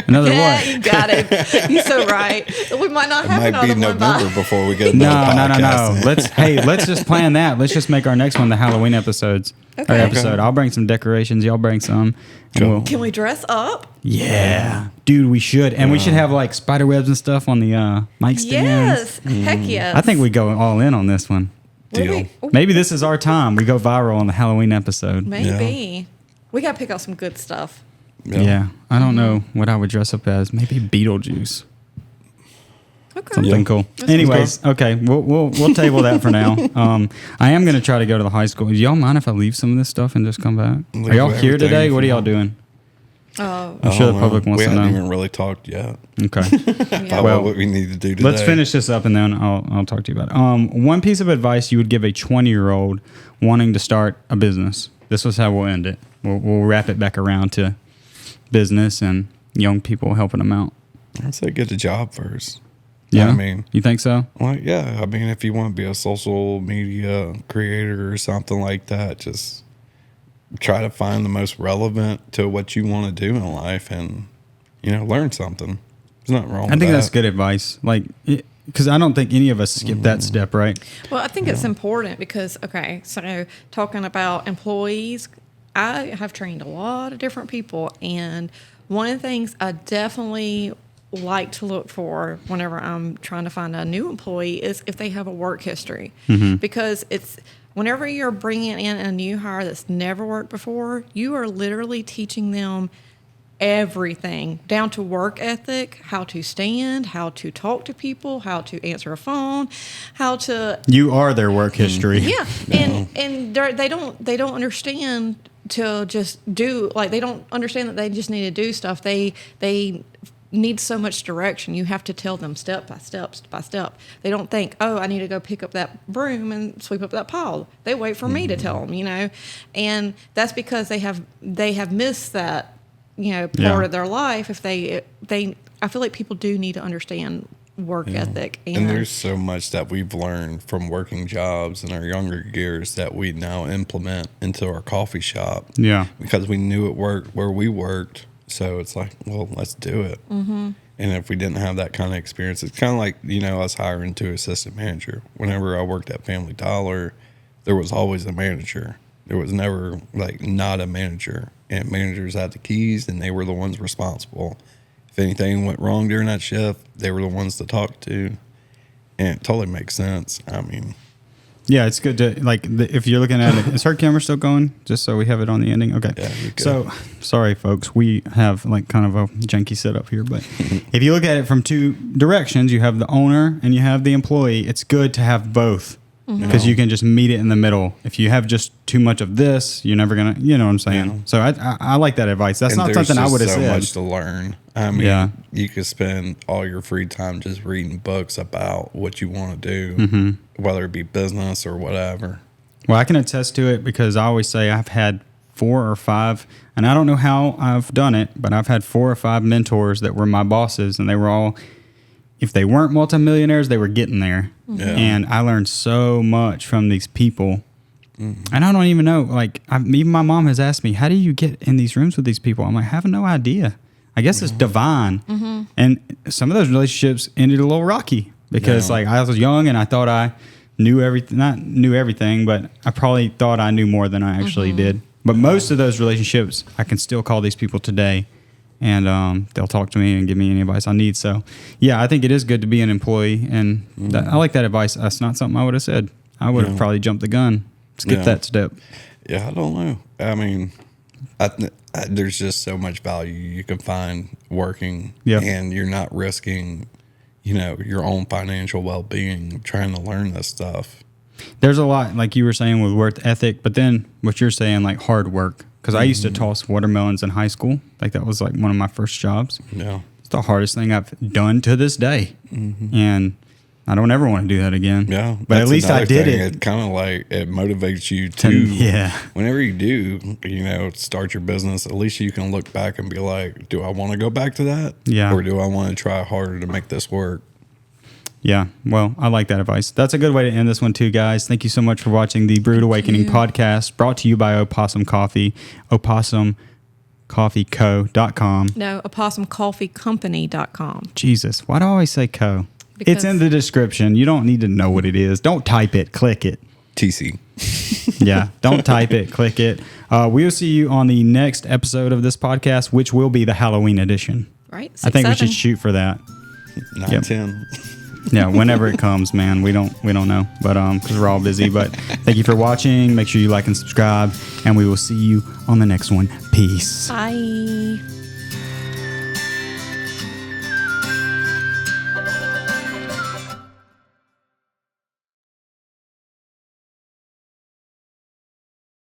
Another Yeah, what? you got it. You're so right. We might not It have might another be one. November By. before we get No, another no, podcast. no. Let's just plan that. Let's just make our next one the Halloween episodes. Okay. Or episode. I'll bring some decorations. Y'all bring some. And Cool. we'll- Can we dress up? yeah, dude, we should, and we should have like spider webs and stuff on the mic stands. Yes. Heck yes. I think we go all in on this one. Deal. Maybe this is our time. We go viral on the Halloween episode. Maybe. We got to pick out some good stuff. Yeah. I don't know what I would dress up as. Maybe Beetlejuice. Okay. Something Yeah. cool. Anyways, okay, we'll table that for now. I am gonna try to go to the high school. Do y'all mind if I leave some of this stuff and just come back? Leave Are y'all here everything today? if What are you y'all want. doing? Oh, I'm sure the Oh, public wants we to haven't know. even really talked yet Okay. yeah. about Well, what we need to do today. Let's finish this up and then I'll talk to you about it. One piece of advice you would give a 20-year-old wanting to start a business. This was how we'll end it. We'll wrap it back around to business and young people helping them out. I'd say get a job first. Yeah, I mean, you think so? well, yeah. I mean, if you want to be a social media creator or something like that, just try to find the most relevant to what you want to do in life, and learn something. There's nothing wrong. I think with that's that. good advice. Like, because I don't think any of us skip that step, right? Well, I think it's important because, okay, so talking about employees, I have trained a lot of different people. And one of the things I definitely like to look for whenever I'm trying to find a new employee is if they have a work history. Because it's whenever you're bringing in a new hire that's never worked before, you are literally teaching them everything down to work ethic, how to stand, how to talk to people, how to answer a phone, how to You are their work history. yeah, and they don't understand to just do, like, they don't understand that they just need to do stuff. They need so much direction. You have to tell them step by step. They don't think, oh, I need to go pick up that broom and sweep up that pile. They wait for me to tell them, you know, and that's because they have missed that, you know, part of their life. If they I feel like people do need to understand work ethic. And there's so much that we've learned from working jobs in our younger years that we now implement into our coffee shop. Yeah. Because we knew it worked where we worked. So it's like, well, let's do it. Mm-hmm. And if we didn't have that kind of experience, it's kind of like, you know, us hiring to assistant manager. Whenever I worked at Family Dollar, there was always a manager. There was never, like, not a manager. And managers had the keys, and they were the ones responsible. If anything went wrong during that shift, they were the ones to talk to. And it totally makes sense. I mean, Yeah, it's good to, like, if you're looking at it, is her camera still going? Just so we have it on the ending? Okay. Yeah, you're good. So, sorry, folks. We have, like, kind of a janky setup here. But if you look at it from two directions, you have the owner and you have the employee. It's good to have both because you can just meet it in the middle. If you have just too much of this, you're never going to, you know what I'm saying? Yeah. So, I like that advice. That's not something I would have so said. much to learn. I mean, you could spend all your free time just reading books about what you want to do, whether it be business or whatever. Well, I can attest to it because I always say I've had 4 or 5, and I don't know how I've done it, but I've had 4 or 5 mentors that were my bosses, and they were all, if they weren't multimillionaires, they were getting there. Yeah. And I learned so much from these people. And I don't even know, like, even my mom has asked me, how do you get in these rooms with these people? I'm like, I have no idea. I guess it's divine. And some of those relationships ended a little rocky because, like, I was young and I thought I knew everything. Not knew everything, but I probably thought I knew more than I actually did. But most of those relationships, I can still call these people today, and they'll talk to me and give me any advice I need. So, yeah, I think it is good to be an employee, and I like that advice. That's not something I would have said. I would have probably jumped the gun, skipped that step. Yeah, I don't know. I mean, there's just so much value you can find working, and you're not risking, you know, your own financial well-being trying to learn this stuff. There's a lot, like you were saying, with work ethic, but then what you're saying, like hard work. Because I used to toss watermelons in high school. Like, that was like one of my first jobs. Yeah. It's the hardest thing I've done to this day. And I don't ever want to do that again. Yeah. But at least I did thing. it. It kind of like, it motivates you to, whenever you do, you know, start your business, at least you can look back and be like, do I want to go back to that? Yeah. Or do I want to try harder to make this work? Yeah, well, I like that advice. That's a good way to end this one too, guys. Thank you so much for watching the Brewed Awakening podcast, brought to you by Opossum Coffee, opossumcoffeeco.com. No, opossumcoffeecompany.com. Jesus, why do I always say co? Because it's in the description. You don't need to know what it is. Don't type it, click it. TC. Yeah, don't type it, click it. We will see you on the next episode of this podcast, which will be the Halloween edition. Right, I think we 6/7. should shoot for that. 9/10. Yeah, whenever it comes, man. We don't know, but because we're all busy. But thank you for watching. Make sure you like and subscribe, and we will see you on the next one. Peace. Bye.